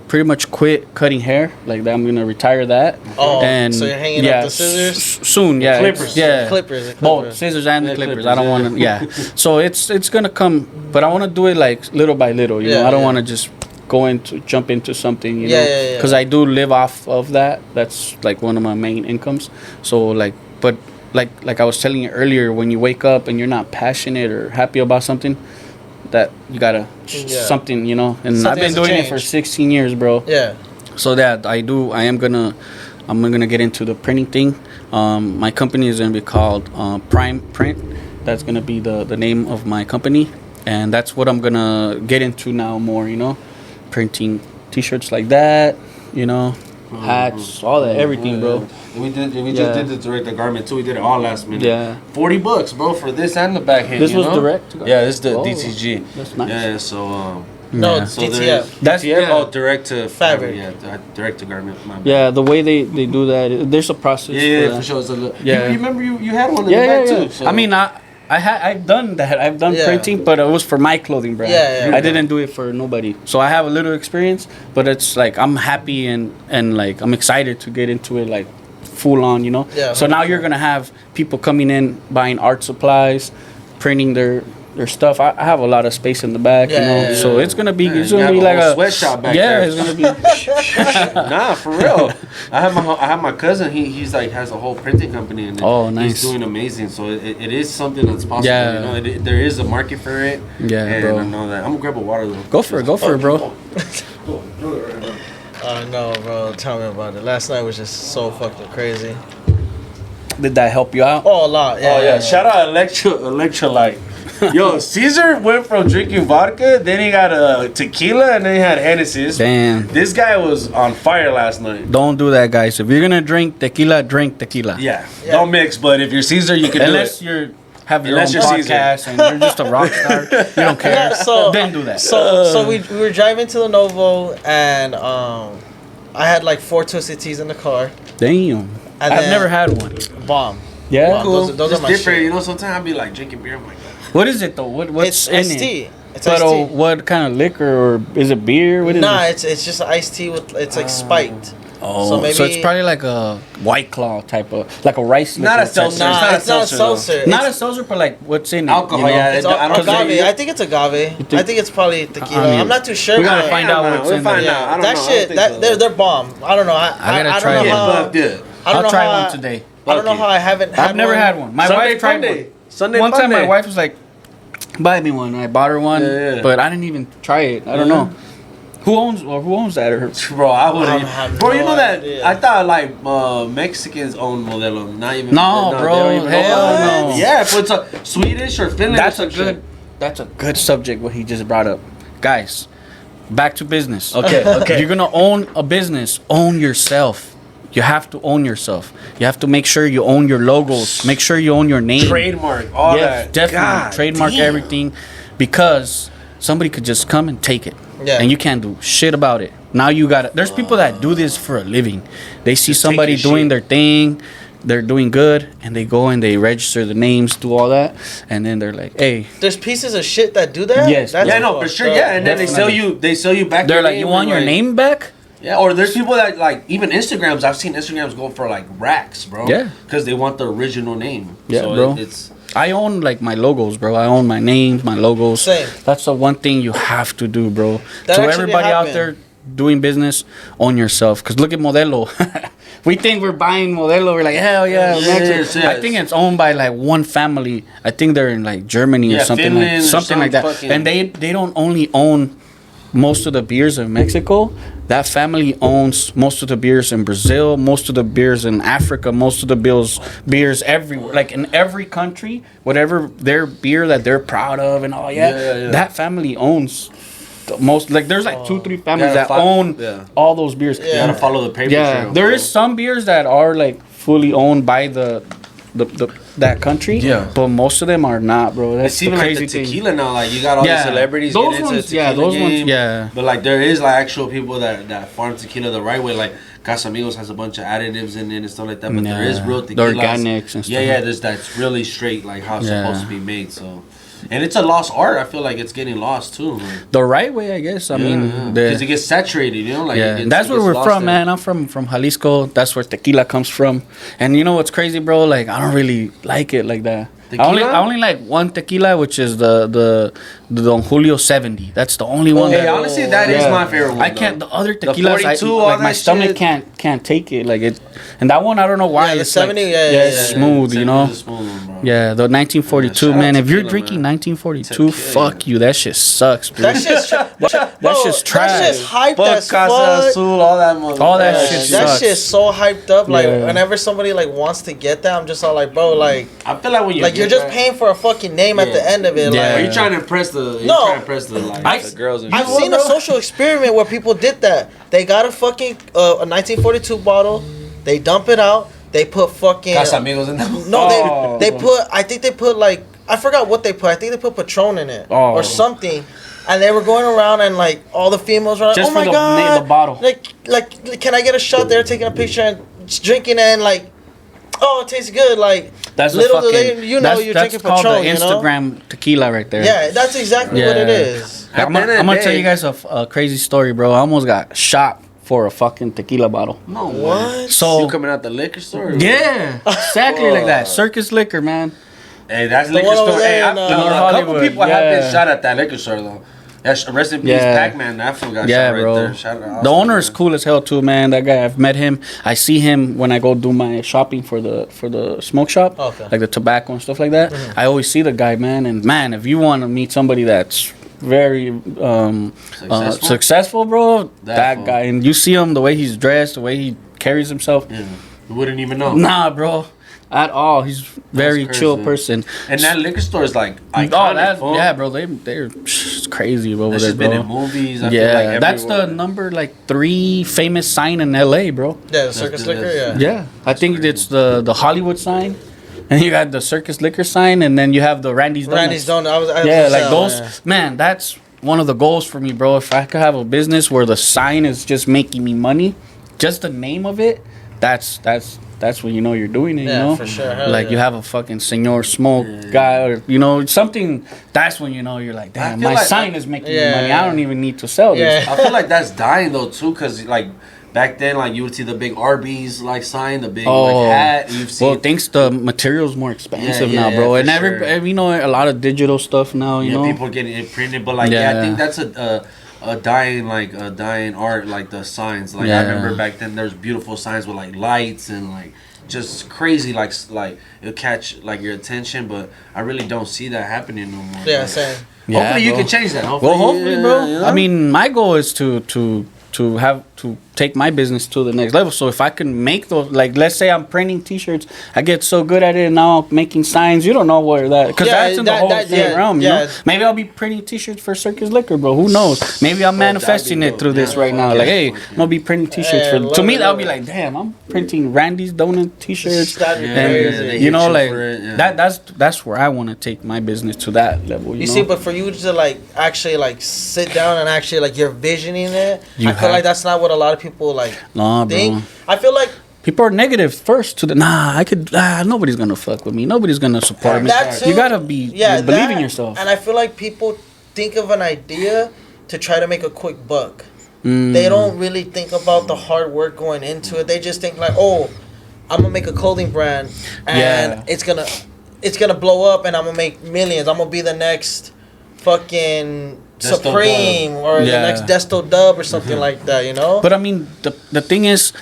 pretty much quit cutting hair. Like that, I'm gonna retire that. Oh, and so you're hanging up the scissors? Soon, yeah. Clippers. Yeah. Clippers. Both scissors and the clippers. I don't want to. Yeah. So it's gonna come, but I want to do it like little by little. You know, I don't want to just jump into something. You know, because I do live off of that. That's like one of my main incomes. So like, but like I was telling you earlier, when you wake up and you're not passionate or happy about something, that you gotta something, you know. And I've been doing it for 16 years, bro. Yeah. So that I'm gonna get into the printing thing. My company is gonna be called Prime Print. That's gonna be the name of my company, and that's what I'm gonna get into now more. You know, printing T-shirts like that. You know, hats, all that, everything, bro. We just did the direct to garment too. We did it all last minute. Yeah. $40, bro, for this and the back hit. This was direct to garment? Yeah, this is the DTG. That's nice. Yeah, so No, so DTF. That's direct to fabric. Yeah, direct to garment. My bad. Yeah, the way they do that, there's a process. For sure. It's a little, Yeah. You remember you had one in the back too. So. I mean, I've done that. I've done printing, but it was for my clothing brand. I didn't do it for nobody. So I have a little experience, but it's like I'm happy and like I'm excited to get into it like full on, you know. Yeah. So now you're gonna have people coming in buying art supplies, printing their stuff. I have a lot of space in the back, you know. So it's gonna be like a sweatshop back there. it's gonna be. Nah, for real. I have my cousin. He's like has a whole printing company, and nice. He's doing amazing. So it is something that's possible. Yeah. You know, there is a market for it. Yeah, and bro. I know that. I'm gonna grab a water though. Go for it, bro. No, bro. Tell me about it. Last night was just so fucking crazy. Did that help you out? Oh, a lot. Yeah. Oh yeah. Shout out Electrolyte. Yo, Caesar went from drinking vodka, then he got a tequila, and then he had Hennessy. Damn. This guy was on fire last night. Don't do that, guys. If you're gonna drink tequila, drink tequila. Yeah. Don't mix. But if you're Caesar, you can Unless do it. you have your own Unless you're podcast and you're just a rock star, you don't care. Yeah, so then do that. So we were driving to the Novo, and I had like 4 Twisted Teas in the car. Damn. And I've then- never had one. Bomb. Yeah. Bomb. Cool. Those It's are my different. shit. You know, sometimes I'll be like drinking beer. I'm like, What is it though? What's It's in iced it? tea. It's But iced tea. what kind of liquor, or is it beer? What is Nah, it? it's just iced tea with it's like spiked. Oh, so maybe so it's probably like a White Claw type of, like a rice. Not a liquor type. seltzer. Nah, It's not a seltzer, seltzer. Not a It's- seltzer, but like what's in it? Alcohol, you know? yeah. It's I don't agave. think- I think it's agave. I think it's probably tequila. I mean, I'm not too sure. we gotta but- find out what's We'll in find there. out. I don't that know. shit, they're bomb. I don't know. I gotta don't try know it. how- But good. I don't I'll know try how one today. I don't know how I haven't had I've never had one. My Sunday wife tried Funday. one. Sunday One time, Funday. my wife was like, buy me one. I bought her one, Yeah. but I didn't even try it. I don't know. Who owns that? Or Bro, I wouldn't. Bro, you know that? idea. I thought like Mexicans own Modelo, not even. No, bro, they don't even hell know. no. Yeah, if it's a Swedish or Finland. that's or a some good. shit. That's a good subject. What he just brought up, guys. Back to business. Okay, okay. If you're gonna own a business, own yourself. You have to own yourself. You have to make sure you own your logos. Make sure you own your name. Trademark, all Yes, that. definitely. God Trademark damn. everything, because somebody could just come and take it. Yeah. And you can't do shit about it. Now you got to there's people that do this for a living. They see Just somebody take your doing shit. their thing, they're doing good, and they go and they register the names, do all that, and then they're like, hey, There's pieces of shit that do that. Yes. That's Yeah, no, for fucked sure. up. Yeah, and then Definitely. they sell you back. they're your like, name you want and, your like- name back? Yeah, or there's people that like even Instagrams. I've seen Instagrams go for like racks, bro. Yeah. because they want the original name. Yeah, so bro. It's I own like my logos, bro. I own my names, my logos. Same. That's the one thing you have to do, bro. That To actually everybody out happened. there doing business, own yourself. Cause look at Modelo. We think we're buying Modelo. We're like, hell yeah, Yes, Mexico. yes. I think it's owned by like one family. I think they're in like Germany or Yeah, something Finland or something like some that. fucking- And they don't only own most of the beers in Mexico. That family owns most of the beers in Brazil, most of the beers in Africa, most of the beers everywhere. Like in every country, whatever their beer that they're proud of and all, Yeah. that family owns the most. Like there's like 2-3 families Yeah, that own yeah. all those beers. you gotta follow the paper Yeah, trail. there bro. is some beers that are like fully owned by the that country. Yeah. But most of them are not, bro. That's It's the even like crazy the thing. tequila now. Like you got all Yeah. these celebrities. Those getting into ones- the yeah, tequila those ones, game. yeah. But like there is like actual people that farm tequila the right way. Like Casamigos has a bunch of additives in it and stuff like that. But there is Yeah. real The tequila. organics and Yeah, stuff. yeah. That's really straight, like how it's Yeah. supposed to be made. So, and it's a lost art. I feel like it's getting lost too. The right way, I guess. I mean, because it gets saturated. You know, like yeah, it gets, that's it where gets we're lost from, there. man. I'm from Jalisco. That's where tequila comes from. And you know what's crazy, bro? Like I don't really like it like that. Tequila? I only like one tequila, which is the Don Julio 70. That's the only one. Hey, that, honestly, that is my favorite one. I can't. though. The other The tequilas, 42, all like my that stomach shit. can't take it. Like it, and that one I don't know why. Yeah, the it's 70, like, yeah, it's yeah. smooth, you know. It's a smooth one, bro. Yeah, the 1942, Yeah, shout man. out If you're tequila, drinking man. 1942, Tequila. fuck you. That shit sucks, dude. That shit's That's just trash. That's just hyped Fuck as Casa fuck. Azul, all that mother- All that Yeah, shit That sucks. shit's so hyped up. Like Yeah. whenever somebody like wants to get that, I'm just all like, bro, like I feel like when you you're get just that- paying for a fucking name at Yeah. the end of it. Yeah. Are Like you trying to impress the? You're No. trying to impress the like the girls and I've shit. seen a social experiment where people did that. They got a fucking a 1942 bottle, they dump it out, they put fucking Casamigos in them. no, Oh. they put I think they put like I forgot what they put. I think they put Patron in it Oh. or something. And they were going around and like all the females were like, Just "Oh for my the god, the bottle. like, can I get a shot?" They're taking a picture and just drinking it and like, "Oh, it tastes good." Like, That's the little do fucking. they, you know, you're that's drinking called Patron. the You know? Instagram tequila right there. Yeah, that's exactly what it is. At I'm the end of the gonna tell day- you guys a crazy story, bro. I almost got shot for a fucking tequila bottle. No, What? So You coming out the liquor store? yeah, exactly like that. Fuck. Circus Liquor, man. Hey, that's The liquor one over store. there Hey, in, a North couple Hollywood, people have yeah. been shot at that liquor store though. That's rest in peace, Yeah. Pac-Man. That fool got Yeah, shot right bro. there. Shout out The Austin, owner is man. cool as hell too, man. That guy, I've met him. I see him when I go do my shopping for the smoke shop, Okay. like the tobacco and stuff like that. I always see the guy, man. And man, if you want to meet somebody that's very successful, bro, that fool. guy. And you see him, the way he's dressed, the way he carries himself. Yeah, you wouldn't even know. Nah, bro, at all. He's very crazy. chill person. And that liquor store is like Oh, iconic. that, fool. yeah, bro. They're it's crazy over That's there, just been bro. in movies. I feel Yeah, like that's the everywhere. number like 3 famous sign in LA, bro. Yeah, the circus That's- liquor. Yeah. Yeah, I think it's the Hollywood sign, and you got the Circus Liquor sign, and then you have the Randy's Donuts. Randy's Donuts. I was Yeah, gonna like say, those. yeah. Man, that's one of the goals for me, bro. If I could have a business where the sign is just making me money, just the name of it, that's when you know you're doing it. Yeah, you know, for sure. Hell like yeah. you have a fucking Senor Smoke guy, or you know something. That's when you know you're like, damn, feel my like sign is making me Yeah. money. I don't even need to sell this. Yeah. I feel like that's dying though too, cause like back then, like you would see the big Arby's like sign, the big like hat. You've seen. Well, thinks the material's more expensive Yeah, now, yeah, bro. for And sure. you know, a lot of digital stuff now. You yeah, know, people are getting it printed, but like yeah, I Yeah. think that's a dying art, like the signs. Like Yeah. I remember back then, there's beautiful signs with like lights and like just crazy, like it'll catch like your attention, but I really don't see that happening no more. Yeah, same. Hopefully you bro. can change that. Hopefully, bro. you know? I mean, my goal is to take my business to the next level. So if I can make those, like, let's say I'm printing T-shirts, I get so good at it, and now I'm making signs. You don't know where that, because that's in the whole same realm. You know? Maybe I'll be printing T-shirts for Circus Liquor, bro. Who knows? Maybe I'm manifesting it through this right now. Like, hey, I'm gonna be printing T-shirts for. To me, that'll be like, damn, I'm printing Randy's Donut T-shirts, and you know, like that's where I want to take my business to that level. You know? See, but for you to like actually like sit down and actually like you're visioning it, I feel like that's not what a lot of people like think. Bro. I feel like people are negative first to the nobody's gonna fuck with me, nobody's gonna support me. You gotta be believe in yourself. And I feel like people think of an idea to try to make a quick buck. They don't really think about the hard work going into it. They just think like, oh, I'm gonna make a clothing brand and it's gonna blow up and I'm gonna make millions. I'm gonna be the next fucking Supreme or the next Desto Dub or something like that, you know? But I mean, the thing is,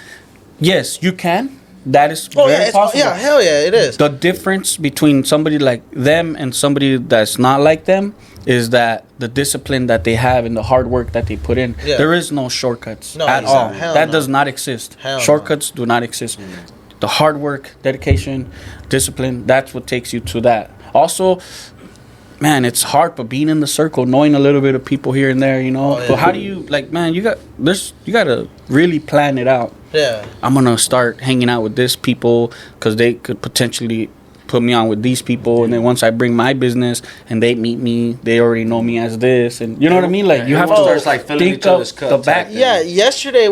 yes, you can. That is very possible. Yeah, hell yeah, it is. The difference between somebody like them and somebody that's not like them is that the discipline that they have and the hard work that they put in. Yeah. There is no shortcuts at all. That does not exist. Shortcuts do not exist. The hard work, dedication, discipline, that's what takes you to that. Also, man, it's hard, but being in the circle, knowing a little bit of people here and there, you know. But how do you, like, man, you got to really plan it out. Yeah. I'm going to start hanging out with this people because they could potentially put me on with these people. And then once I bring my business and they meet me, they already know me as this. And you know what I mean? Like, you have to like think of the back. Yeah, yesterday,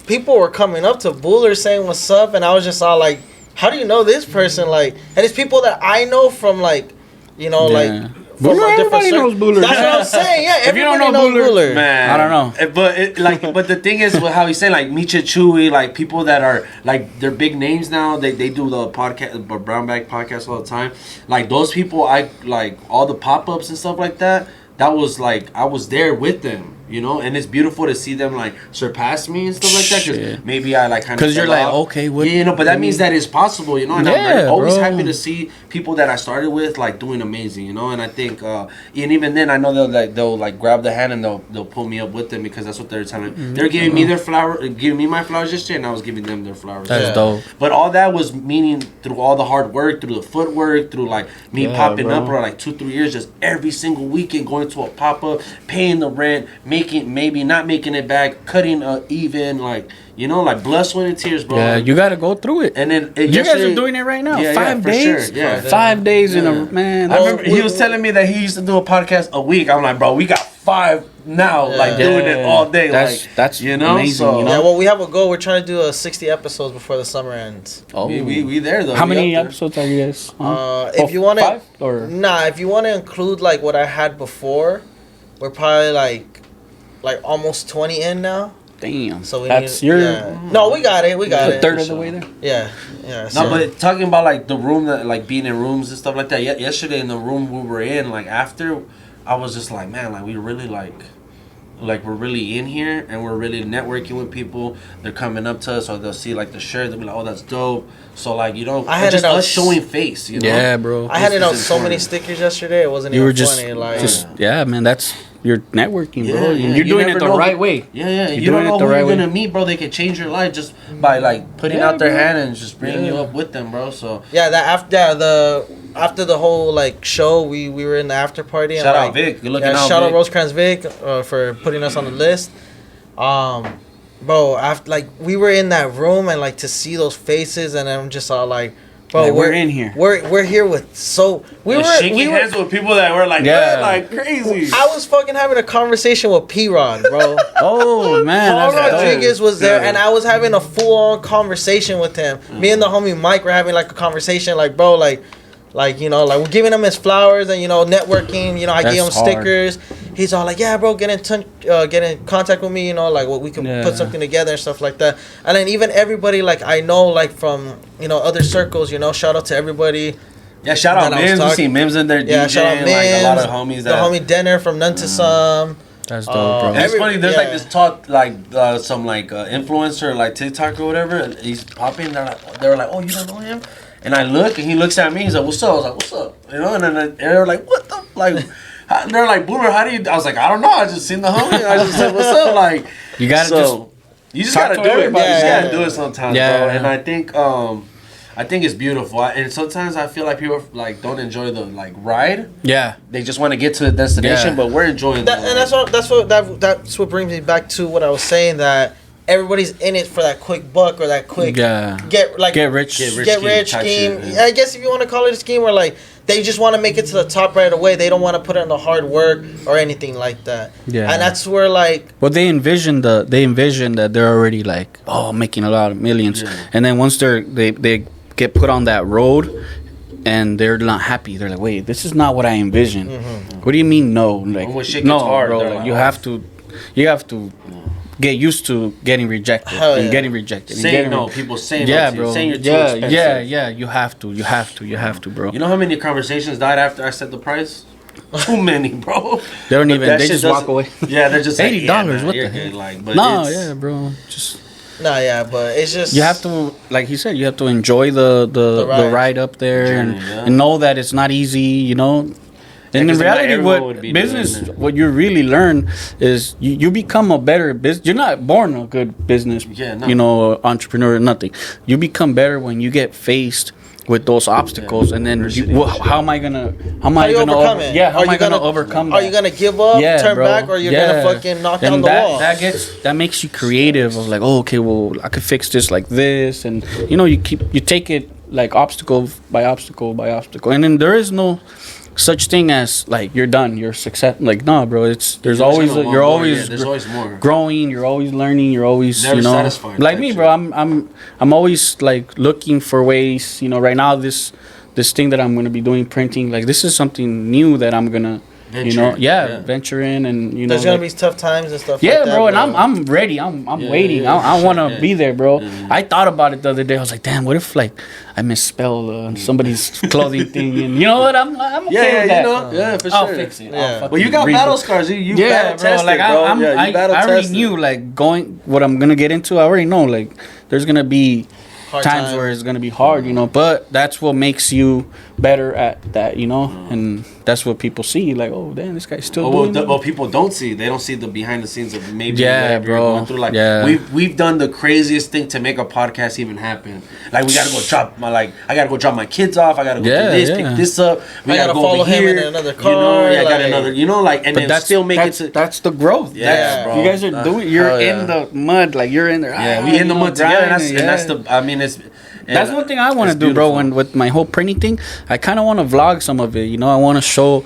people were coming up to Buller saying what's up. And I was just all like, how do you know this person? Like, and it's people that I know from, like, you know, like... Everybody knows Buller. That's what I'm saying. Yeah, if you don't know Buller, man, I don't know. But the thing is, how he's saying, like Micha Chewy, like people that are like they're big names now. They do the podcast, Brown Bag podcast all the time. Like those people, I like all the pop ups and stuff like that. That was like I was there with them, you know, and it's beautiful to see them like surpass me and stuff like that. Because maybe I like kind of because you're like okay, what? Yeah, you know, but that means that it's possible, you know. And I'm always happy to see people that I started with like doing amazing, you know. And I think, and even then, I know they'll grab the hand and they'll pull me up with them because that's what they're telling me. They're giving me giving me my flowers yesterday, and I was giving them their flowers. That's dope. But all that was meaning through all the hard work, through the footwork, through like me popping up for like 2-3 years, just every single weekend going to a pop-up, paying the rent, maybe not making it back, cutting even, like, you know, like blood, sweat, and tears, bro. Yeah, you gotta go through it. And then you guys are doing it right now. 5 days. Sure. Yeah, 5 days in a man. I remember he was telling me that he used to do a podcast a week. I'm like, bro, we got 5 now, like doing it all day. That's you know, amazing. So, you know? Yeah, well, we have a goal. We're trying to do 60 episodes before the summer ends. Oh, we there though. How many episodes are you guys? If you want to, if you want to include like what I had before, we're probably like almost 20 in now. Damn. So No, we got it. We got it. A third of the way there. Yeah. No, but talking about like the room that like being in rooms and stuff like that. Yesterday in the room we were in, like after, I was just like, man, like we really like we're really in here and we're really networking with people. They're coming up to us or they'll see like the shirt. They'll be like, oh, that's dope. So like, you know, just us showing face. You know? Yeah, bro. I handed out so many stickers yesterday. It wasn't even funny. Like, man, that's. You're networking, bro. You're doing it the right way. Yeah. You don't know who you're gonna meet, bro. They can change your life just by like putting out their hand and just bringing you up with them, bro. So that after the whole like show, we were in the after party. Shout out Vic. Good looking out. Shout out Rosecrans Vic for putting us on the list. Bro, after like we were in that room and like to see those faces, and I'm just all like. Bro, we're in here. We're here with we were shaking hands with people that were like like crazy. I was fucking having a conversation with P-Rod, bro. Oh man, Paul Rodriguez was there, and I was having a full on conversation with him. Me and the homie Mike were having like a conversation, like bro, like you know, like we're giving him his flowers and you know networking. You know, I gave him stickers. He's all like, yeah, bro, get in contact with me. You know, like we can put something together and stuff like that. And then even everybody like I know like from you know other circles. You know, shout out to everybody. Yeah, shout out Mims. We see Mims in there. Yeah, shout out Mims. Like a lot of homies. The homie Denner from None to Some. That's dope, bro. It's funny. There's like this talk, like some like influencer, like TikTok or whatever. And he's popping. They're like, oh, you don't know him? And I look, and he looks at me. He's like, what's up? I was like, what's up? You know? And then they're like, what the like? They're like, Boomer, how do you? I was like, I don't know. I just seen the homie. I just said, what's up? Like, you gotta you just gotta do it. You just gotta do it sometimes, bro. And I think it's beautiful. And sometimes I feel like people like don't enjoy the like ride. Yeah. They just want to get to the destination, but we're enjoying that. And that's what brings me back to what I was saying, that everybody's in it for that quick buck or that quick get rich scheme. I guess if you want to call it a scheme, where like they just want to make it to the top right away. They don't want to put in the hard work or anything like that. Yeah. And that's where like they envision that they're already like making a lot of millions, and then once they get put on that road and they're not happy. They're like, wait, this is not what I envisioned. Mm-hmm. What do you mean no? Like, when shit gets hard, bro, like, you have to get used to getting rejected and getting rejected. Saying no, people saying no to bro. You, saying you're too expensive. Yeah, you have to, bro. You know how many conversations died after I said the price? Too many, bro. They don't even, they just walk away. Yeah, they're just $80, like, what the heck? Like, but bro, just... but it's just... You have to, like he said, you have to enjoy the ride up there journey, and know that it's not easy, you know. And in reality, what you really learn is you become a better business. You're not born a good business, entrepreneur or nothing. You become better when you get faced with those obstacles, and then how am I gonna overcome it? Yeah, how am I gonna overcome that? Are you gonna give up, turn back, or you're gonna fucking knock down the wall? That makes you creative. Of like, okay, well, I could fix this like this, and you take it like obstacle by obstacle by obstacle, and then there is no such thing as like you're done, you're success. Like, no, bro, you're always more growing, you're always learning, you're always never satisfied. Like me, bro, I'm always like looking for ways. Right now, this thing that I'm gonna be doing, printing, like this is something new that I'm gonna venture in, and there's gonna be tough times and stuff. Yeah, like that, bro, and I'm ready. I'm waiting. I want to be there, bro. I thought about it the other day. I was like, damn, what if like I misspell somebody's clothing thing, and you know what? I'm okay with that. For sure. I'll fix it. Yeah. Well, you got battle scars. You battle tested, like, bro. I already knew like what I'm gonna get into. I already know like there's gonna be times where it's gonna be hard, but that's what makes you better at that, and that's what people see. Like, oh damn, this guy's still doing it. Well, people don't see. They don't see the behind the scenes of maybe bro. You're going through. Like, we've done the craziest thing to make a podcast even happen. Like, we gotta go drop I gotta go drop my kids off. I gotta go do this, pick this up. We gotta go follow him in another car. I got another. And then still make it to. That's the growth. Yeah, bro. You guys are doing. You're in the mud. Like you're in there. Yeah, we in the mud together. And that's the. I mean, it's. That's one thing I want to do, bro. With my whole printing thing, I kind of want to vlog some of it. I want to show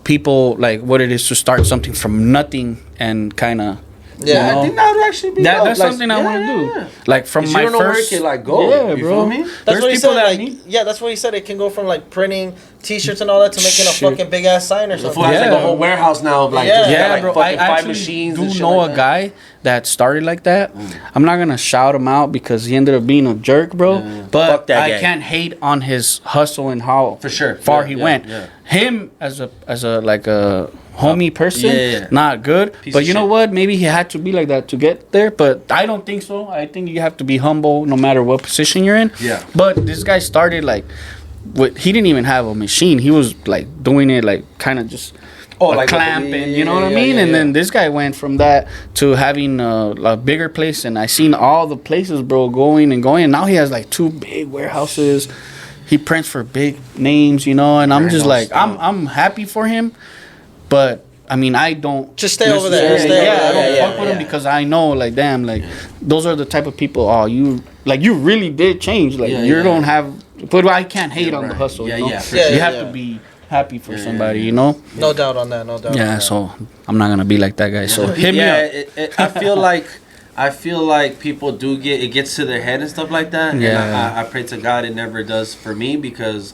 people like what it is to start something from nothing and kind of. Yeah, I think that would actually be that's something I want to do. Like from my you don't know first, where it can go. Yeah, you bro. Feel me? That's what he said. That's what he said. It can go from like printing T-shirts and all that to making a fucking big ass sign or something. Has like a whole warehouse now of like bro. I actually 5 machines. Do know a guy that started like that. I'm not gonna shout him out because he ended up being a jerk, bro. But I can't hate on his hustle and how far he went. Him as a like a homie person, not good. But you know what? Maybe he had to be like that to get there. But I don't think so. I think you have to be humble no matter what position you're in. Yeah. But this guy started like, he didn't even have a machine. He was like doing it like kind of just. Like clamping, you know what I mean? And then this guy went from that to having a bigger place, and I seen all the places, bro, going. And now he has like 2 big warehouses. He prints for big names, and I'm just like, I'm happy for him, but I mean, I don't just stay over there. I don't fuck with him because I know, like, damn, like those are the type of people. Oh, you really did change. Like you don't have, but I can't hate on the hustle. You have to be happy for somebody, No doubt on that. No doubt. Yeah, so I'm not gonna be like that guy. So hit me up. I feel like people do it gets to their head and stuff like that. Yeah. And I pray to God it never does for me because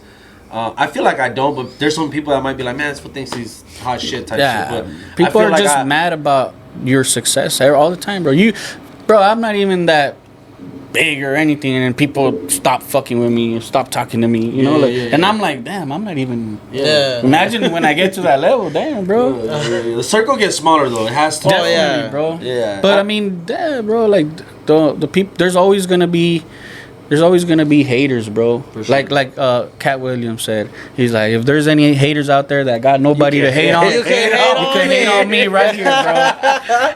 I feel like I don't. But there's some people that might be like, man, this one thinks he's hot shit type shit. But people are just mad about your success all the time, bro. I'm not even that big or anything, and then people stop fucking with me, stop talking to me, you know, and I'm like, damn, I'm not even. Yeah. Imagine when I get to that level, damn, bro. The circle gets smaller though. It has to. Definitely, bro. Yeah. But I mean, damn, bro, like the people, there's always gonna be haters, bro. For sure. Like Cat Williams said, he's like, if there's any haters out there that got nobody to hate on, you can hate on me right here, bro.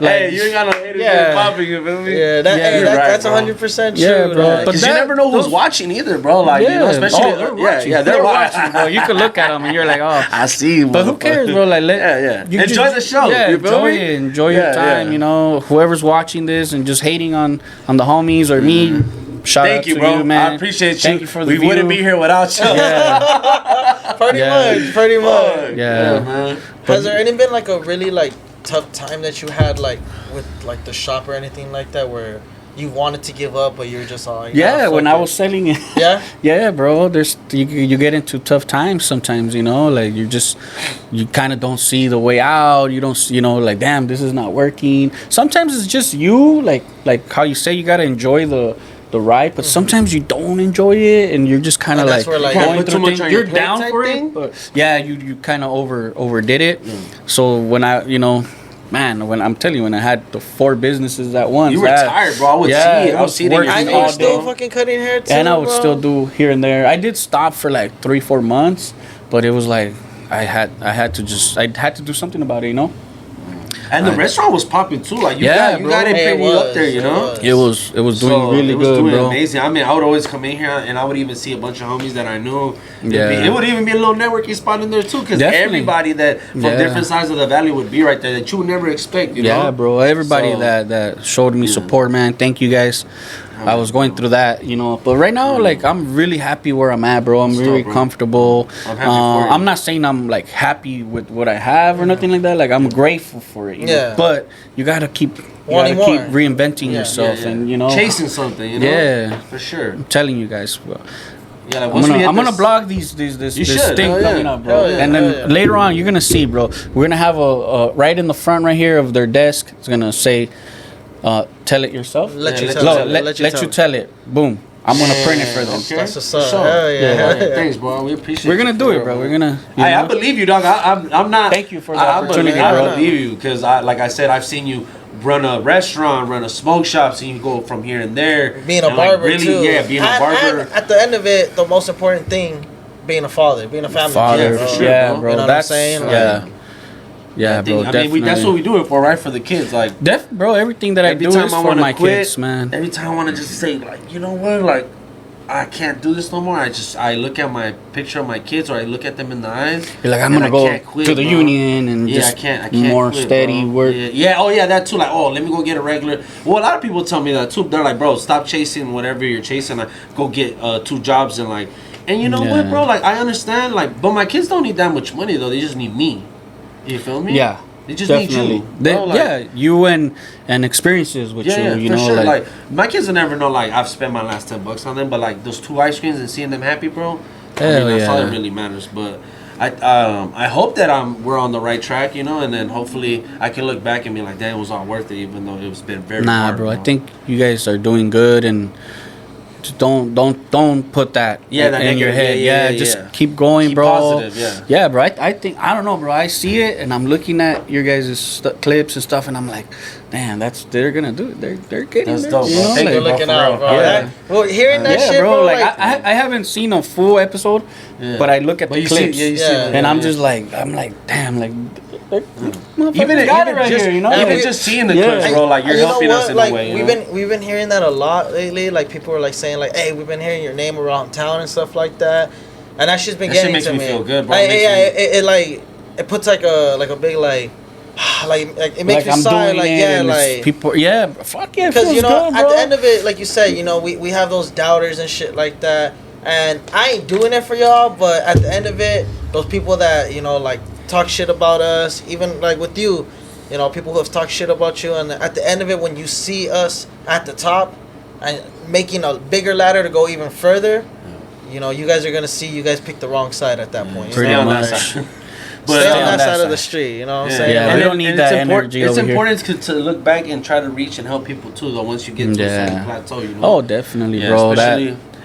Like, Hey, you ain't got no haters Yeah. popping, you feel me? Yeah, that's 100% true. Yeah, bro. Like, But Because you never know who's watching either, bro. Like, you know, especially they're watching. they're watching. bro. You could look at them and you're like, oh. I see, But who cares, bro? Like, you enjoy the show. Yeah, you feel enjoy me? it. Enjoy your Yeah, time. yeah. You know, whoever's watching this and just hating on the homies or me. Shout out Thank you, to bro. you, man. I appreciate you. Thank you for the We view. wouldn't be here without you. Yeah, pretty much. Yeah. man. Has there any been like a really like tough time that you had like with like the shop or anything like that where you wanted to give up but you were just all like, Yeah, fuck when it. I was selling it. Yeah? Yeah, bro. There's you get into tough times sometimes, you know, like you kind of don't see the way out. You don't, you know, like, damn, this is not working. Sometimes it's just you, like how you say, you gotta enjoy the ride, but sometimes you don't enjoy it, and you're just kind of And like, that's where, like, going put too through much things. on your You're plate down type for thing? it, but yeah, you kind of overdid it. So when I, you know. Man, when I'm telling you, when I had the 4 businesses at once, You were tired, bro. I would see it. I would see it in your working I know face, you're still bro. fucking cutting hair too, and I would bro. still do here and there. I did stop for like 3-4 months, but it was like I had to do something about it, you know. And the restaurant was popping too. Like you got bro. it Hey, it pretty up was, there, you it know. was. It was doing So, really it was good, doing bro. amazing. I mean, I would always come in here and I would even see a bunch of homies that I knew. Yeah. It would even be a little networking spot in there too, because Definitely. everybody that from Yeah. different sides of the valley would be right there that you would never expect. You know? Yeah, bro. Everybody So- that showed me support, man. Thank you guys. I was going through that, you know, but right now, like, I'm really happy where I'm at, bro. I'm Stop, really bro. comfortable. I'm happy for you. I'm not saying I'm like happy with what I have or nothing like that. Like, I'm grateful for it. You know? Yeah. But you gotta keep Wanting more. reinventing Yeah. yourself, and you know, chasing something. You know? Yeah. for sure. I'm telling you guys, bro. Yeah, like, I'm gonna blog this You this should. thing Hell yeah. coming up, bro. Hell yeah, And then hell yeah. later on, you're gonna see, bro. We're gonna have a right in the front right here of their desk. It's gonna say, "Tell it yourself." Let you Yeah, tell No, it. let you tell it. Boom. I'm gonna print it for them. Okay. That's what's up. For sure. Hell yeah. Yeah. Hell yeah. Thanks, bro. We appreciate. We're gonna you do for it, bro. We're gonna. I believe you, dog. I'm not. Thank you for the opportunity, I bro. believe you because like I said, I've seen you run a restaurant, run a smoke shop, seen you go from here and there. Being a and, like, barber really, too. Yeah, being a barber. And at the end of it, the most important thing, being a father, being a family. Father, man, for bro. sure, yeah, bro. bro. You know what I'm That's saying? Like- yeah, yeah, I bro. mean, Definitely. that's what we do it for, right? For the kids, like. Bro, everything that I Every do time is I for wanna my quit, kids, man. Every time I want to just say, like, you know what, like, I can't do this no more. I look at my picture of my kids, or I look at them in the eyes. You're like, I'm and gonna I go can't quit, to the bro. union and Yeah, just I can't more quit, steady bro. work. Yeah, oh yeah, that too. Like, oh, let me go get a regular. Well, a lot of people tell me that too. They're like, bro, stop chasing whatever you're chasing. Like, go get 2 jobs and like. And you know what, Yeah. bro? Like, I understand. Like, but my kids don't need that much money though. They just need me. You feel me? Yeah. They just Definitely. need you. Bro, like, yeah, you and experiences with yeah, you for know, sure. like, my kids will never know. Like, I've spent my last $10 on them, but like those 2 ice creams and seeing them happy, bro. Hell that's all yeah. that really matters. But I hope that we're on the right track, you know, and then hopefully I can look back and be like, damn, it was all worth it, even though it's been very nah, hard, bro. I think you guys are doing good, and just don't put that Yeah, that in your negative- head. yeah, Yeah, just yeah. keep going, Keep bro. positive, yeah. Yeah, bro. I think I don't know, bro. I see it, and I'm looking at your guys' clips and stuff, and I'm like, damn, they're gonna do it. They're getting That's there. dope, you bro. know? Thank like, you, You're looking for out, real. bro. Yeah. That- well, hearing that yeah, shit, bro. Like, like I haven't seen a full episode, Yeah. but I look at But the you clips, see, yeah, you see Yeah. it, and I'm yeah. just like, damn, like, even got it right just, here, you know? even we- just seeing the Yeah. clips, bro, like you're you know helping what? us in Like, a way. You we've know? been hearing that a lot lately. Like people are like saying like, "Hey, we've been hearing your name around town and stuff like that," and that's just been That shit getting makes to me me. feel good, bro. Like, It makes yeah, me- it like it puts like a big like it makes you I'm sigh doing like it, yeah and it's like people, yeah, fuck yeah, it because feels you know good, at bro. the end of it, like you said, you know we have those doubters and shit like that, and I ain't doing it for y'all, but at the end of it, those people that you know like talk shit about us, even like with you. You know, people who have talked shit about you, and at the end of it, when you see us at the top and making a bigger ladder to go even further, you know, you guys are gonna see you guys picked the wrong side at that point. You Pretty know? on that much. side. But stay on that side of the street. You know what I'm saying? Yeah, we don't need that energy It's over here. important to look back and try to reach and help people too. Though once you get to a certain plateau, you know. Oh, definitely, bro.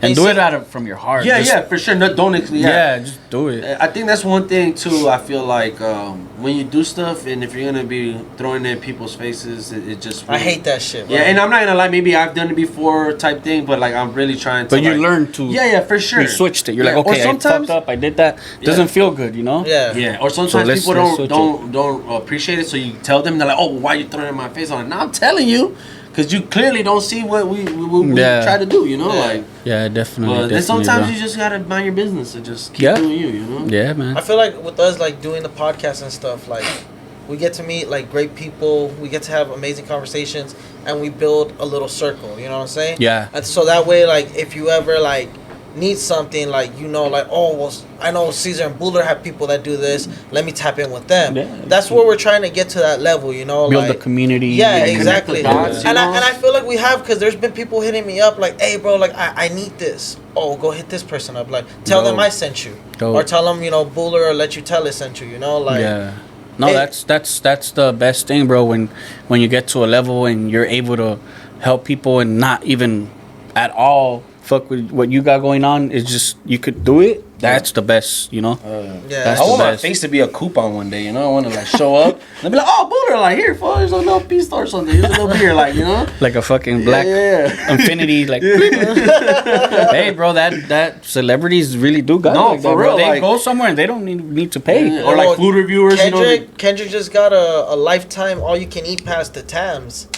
And do it from your heart. Yeah, for sure. No, don't. Just do it. I think that's one thing too. I feel like when you do stuff, and if you're gonna be throwing it in people's faces, it just. Really, I hate that shit. Bro. Yeah, and I'm not gonna lie. Maybe I've done it before, type thing. But like, I'm really trying to. But you learn to. Yeah, for sure. You switched it. You're like, okay, I fucked up. I did that. Doesn't feel good, you know. Yeah. Or sometimes people don't appreciate it. So you tell them, they're like, oh, why are you throwing it in my face? I'm like, no, I'm telling you. Because you clearly don't see what we try to do, you know? Like, definitely. But sometimes you just got to mind your business and just keep doing you know? Yeah, man. I feel like with us, like, doing the podcast and stuff, like, we get to meet, like, great people. We get to have amazing conversations. And we build a little circle, you know what I'm saying? Yeah. And so that way, like, if you ever, like, need something, like, you know, like, oh, well, I know Caesar and Buller have people that do this. Let me tap in with them. Yeah. That's where we're trying to get to that level, you know? Build like, the community. Yeah, exactly. Dots, and I feel like we have, because there's been people hitting me up like, hey, bro, like, I need this. Oh, go hit this person up. Like, tell them I sent you. Or tell them, you know, Buller or Let You Tell It sent you, you know? Like, yeah. No, that's the best thing, bro, when you get to a level and you're able to help people and not even at all fuck with what you got going on. It's just you could do it. That's the best, you know. That's I want my face to be a coupon one day, you know. I want to like show up and be like, "Oh, Buller, like here, fool, there's a little pizza or something. Here's a little beer, like you know, like a fucking black infinity, like." Hey, bro, that celebrities really do got like that, bro. They go somewhere and they don't need to pay, or like food reviewers. Kendrick just got a lifetime all you can eat pass to Tams.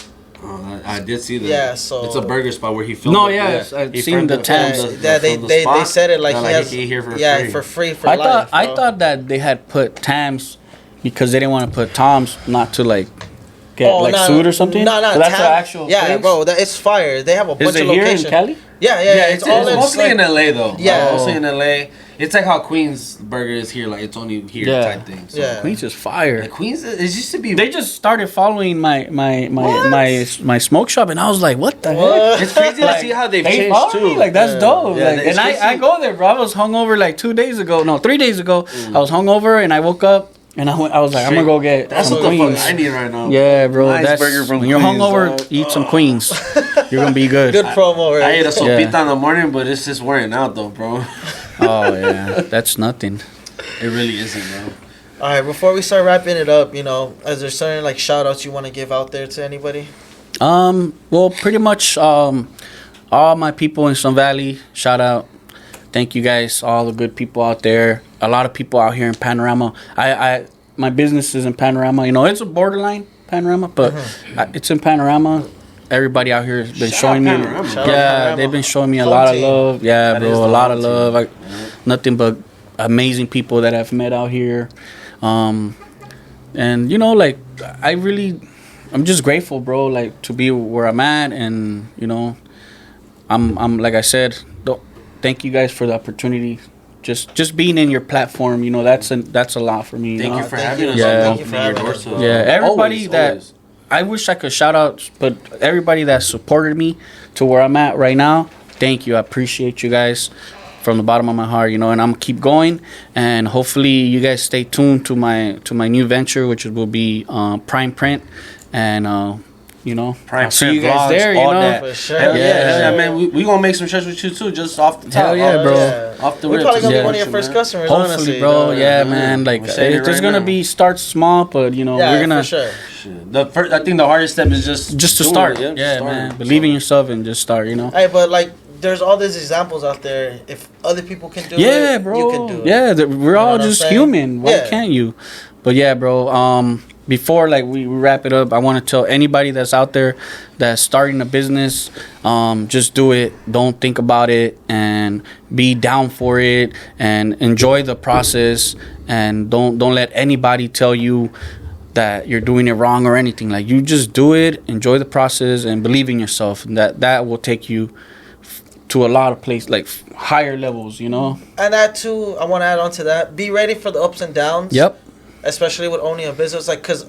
I did see that. Yeah, so it's a burger spot where he filmed. No, I've seen the Tams. They said it like he has here for free. for free for life. I thought that they had put Tams because they didn't want to put Toms, not to like get sued or something. No, so that's the actual place? bro, it's fire. They have a bunch of locations. Is it here in Cali? Yeah. It's mostly in LA though. Yeah, mostly in LA. It's like how Queens Burger is here, like it's only here type thing. So. Queens is fire. Like Queens, it used to be. They just started following my smoke shop, and I was like, "What the heck?" It's crazy to see how they've changed too. Like that's dope. Yeah, like, and I go there, bro. I was hungover like 3 days ago. I was hungover, and I woke up. And I was like, I'm gonna go get some Queens. I need right now. Yeah, bro. Nice burger from when you're hungover, eat some Queens. You're gonna be good. Good promo. Right? I ate a sopita in the morning, but it's just wearing out though, bro. Oh yeah, that's nothing. It really isn't, bro. All right, before we start wrapping it up, you know, is there certain like shout outs you want to give out there to anybody? Well, pretty much all my people in Sun Valley, shout out. Thank you guys, all the good people out there. A lot of people out here in Panorama. My business is in Panorama. You know, it's a borderline Panorama, but it's in Panorama. Everybody out here has been showing me. They've been showing me a lot of love. Yeah, bro, a lot of love. Like nothing but amazing people that I've met out here. And you know, like I'm just grateful, bro. Like to be where I'm at, and you know, I'm like I said. Thank you guys for the opportunity. Just being in your platform, you know, that's a lot for me. Thank you for having us. Everybody that I wish I could shout out, but everybody that supported me to where I'm at right now, thank you. I appreciate you guys from the bottom of my heart, you know, and I'm gonna keep going, and hopefully you guys stay tuned to my new venture, which will be Prime Print, and you know, I'll see you guys there, you know. That. For sure. Hell yeah, man. We gonna make some shirts with you too, just off the top. Hell yeah, bro. Off the We're rip. probably gonna be one of your first customers, hopefully, honestly, bro. Yeah, man. Like there's gonna be start small, but you know, we're gonna. For sure. I think the hardest step is just to start. Yeah, man. Believe in yourself and just start. You know. Hey, but like, there's all these examples out there. If other people can do it, bro. You can do it. Yeah, we're all just human. Why can't you? But yeah, bro. Before like we wrap it up, I want to tell anybody that's out there that's starting a business, just do it. Don't think about it, and be down for it, and enjoy the process, and don't let anybody tell you that you're doing it wrong or anything. Like, you just do it, enjoy the process, and believe in yourself, and that will take you to a lot of places, like higher levels, you know. And that too, I want to add on to that. Be ready for the ups and downs. Yep. Especially with owning a business, like, because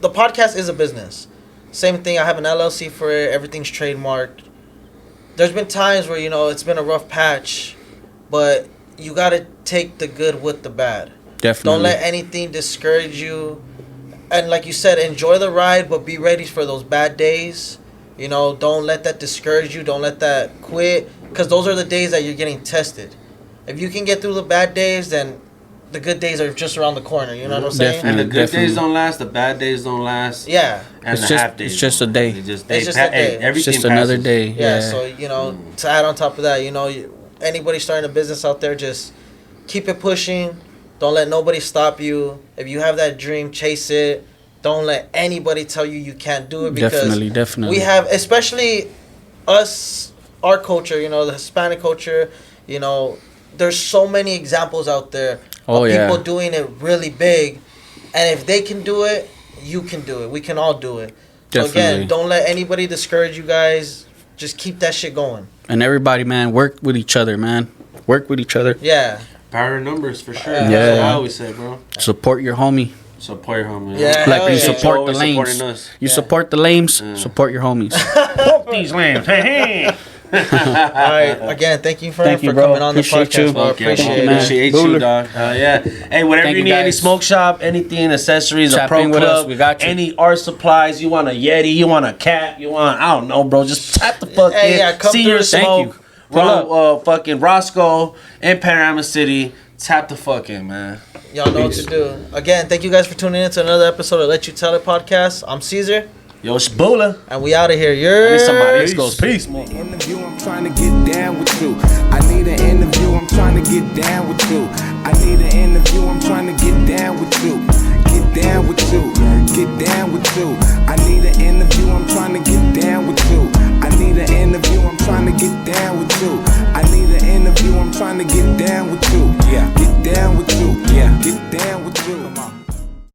the podcast is a business. Same thing, I have an LLC for it. Everything's trademarked. There's been times where, you know, it's been a rough patch, but you got to take the good with the bad. Definitely. Don't let anything discourage you. And like you said, enjoy the ride, but be ready for those bad days. You know, don't let that discourage you. Don't let that quit. Because those are the days that you're getting tested. If you can get through the bad days, then the good days are just around the corner. You know what I'm saying? Definitely. And the good days don't last. The bad days don't last. Yeah. And It's the just- half days. it's just a day. It's just a day. Everything It's just another passes. day. Yeah, so, you know, to add on top of that, you know, anybody starting a business out there, just keep it pushing. Don't let nobody stop you. If you have that dream, chase it. Don't let anybody tell you can't do it, because Definitely. we have, especially us, our culture, you know, the Hispanic culture, you know, there's so many examples out there of people doing it really big. And if they can do it, you can do it. We can all do it. So Definitely. again, don't let anybody discourage you guys. Just keep that shit going. And everybody, man, work with each other, man. Work with each other. Yeah. Power in numbers for sure. Yeah. That's what I always say, bro. Support your homie. Support your homie. Yeah. Like hell you yeah. support the Always supporting lames. us. You support the lames. Support your homies. Fuck these lambs. Hey, All right. Again, thank you, friend, Thank you, for bro. coming on the Appreciate podcast. you. Bro. Fuck yeah, Appreciate bro. it. man. Appreciate Booler. you, dog. Yeah. Hey, whatever Thank you you, need, any guys. smoke shop, anything, accessories, a Tap pro in with club, us. We got you. any art supplies, you want a Yeti, you want a cap, you want, I don't know, bro. Just tap the fuck Hey, in. yeah, come See through. your Thank smoke. you. Pull Fucking Roscoe in Panorama City. Tap the fuck in, man. Y'all know what to do. Again, thank you guys for tuning in to another episode of Let You Tell It podcast. I'm Caesar, Yo, Shbula. and we out of here. I need You're somebody. This goes peace. Interview, I'm trying to get down with you. I need an interview, I'm trying to get down with you. I need an interview, I'm trying to get down with you. Get down with you, get down with you. I need an interview, I'm trying to get down with you. I need an interview, I'm trying to get down with you.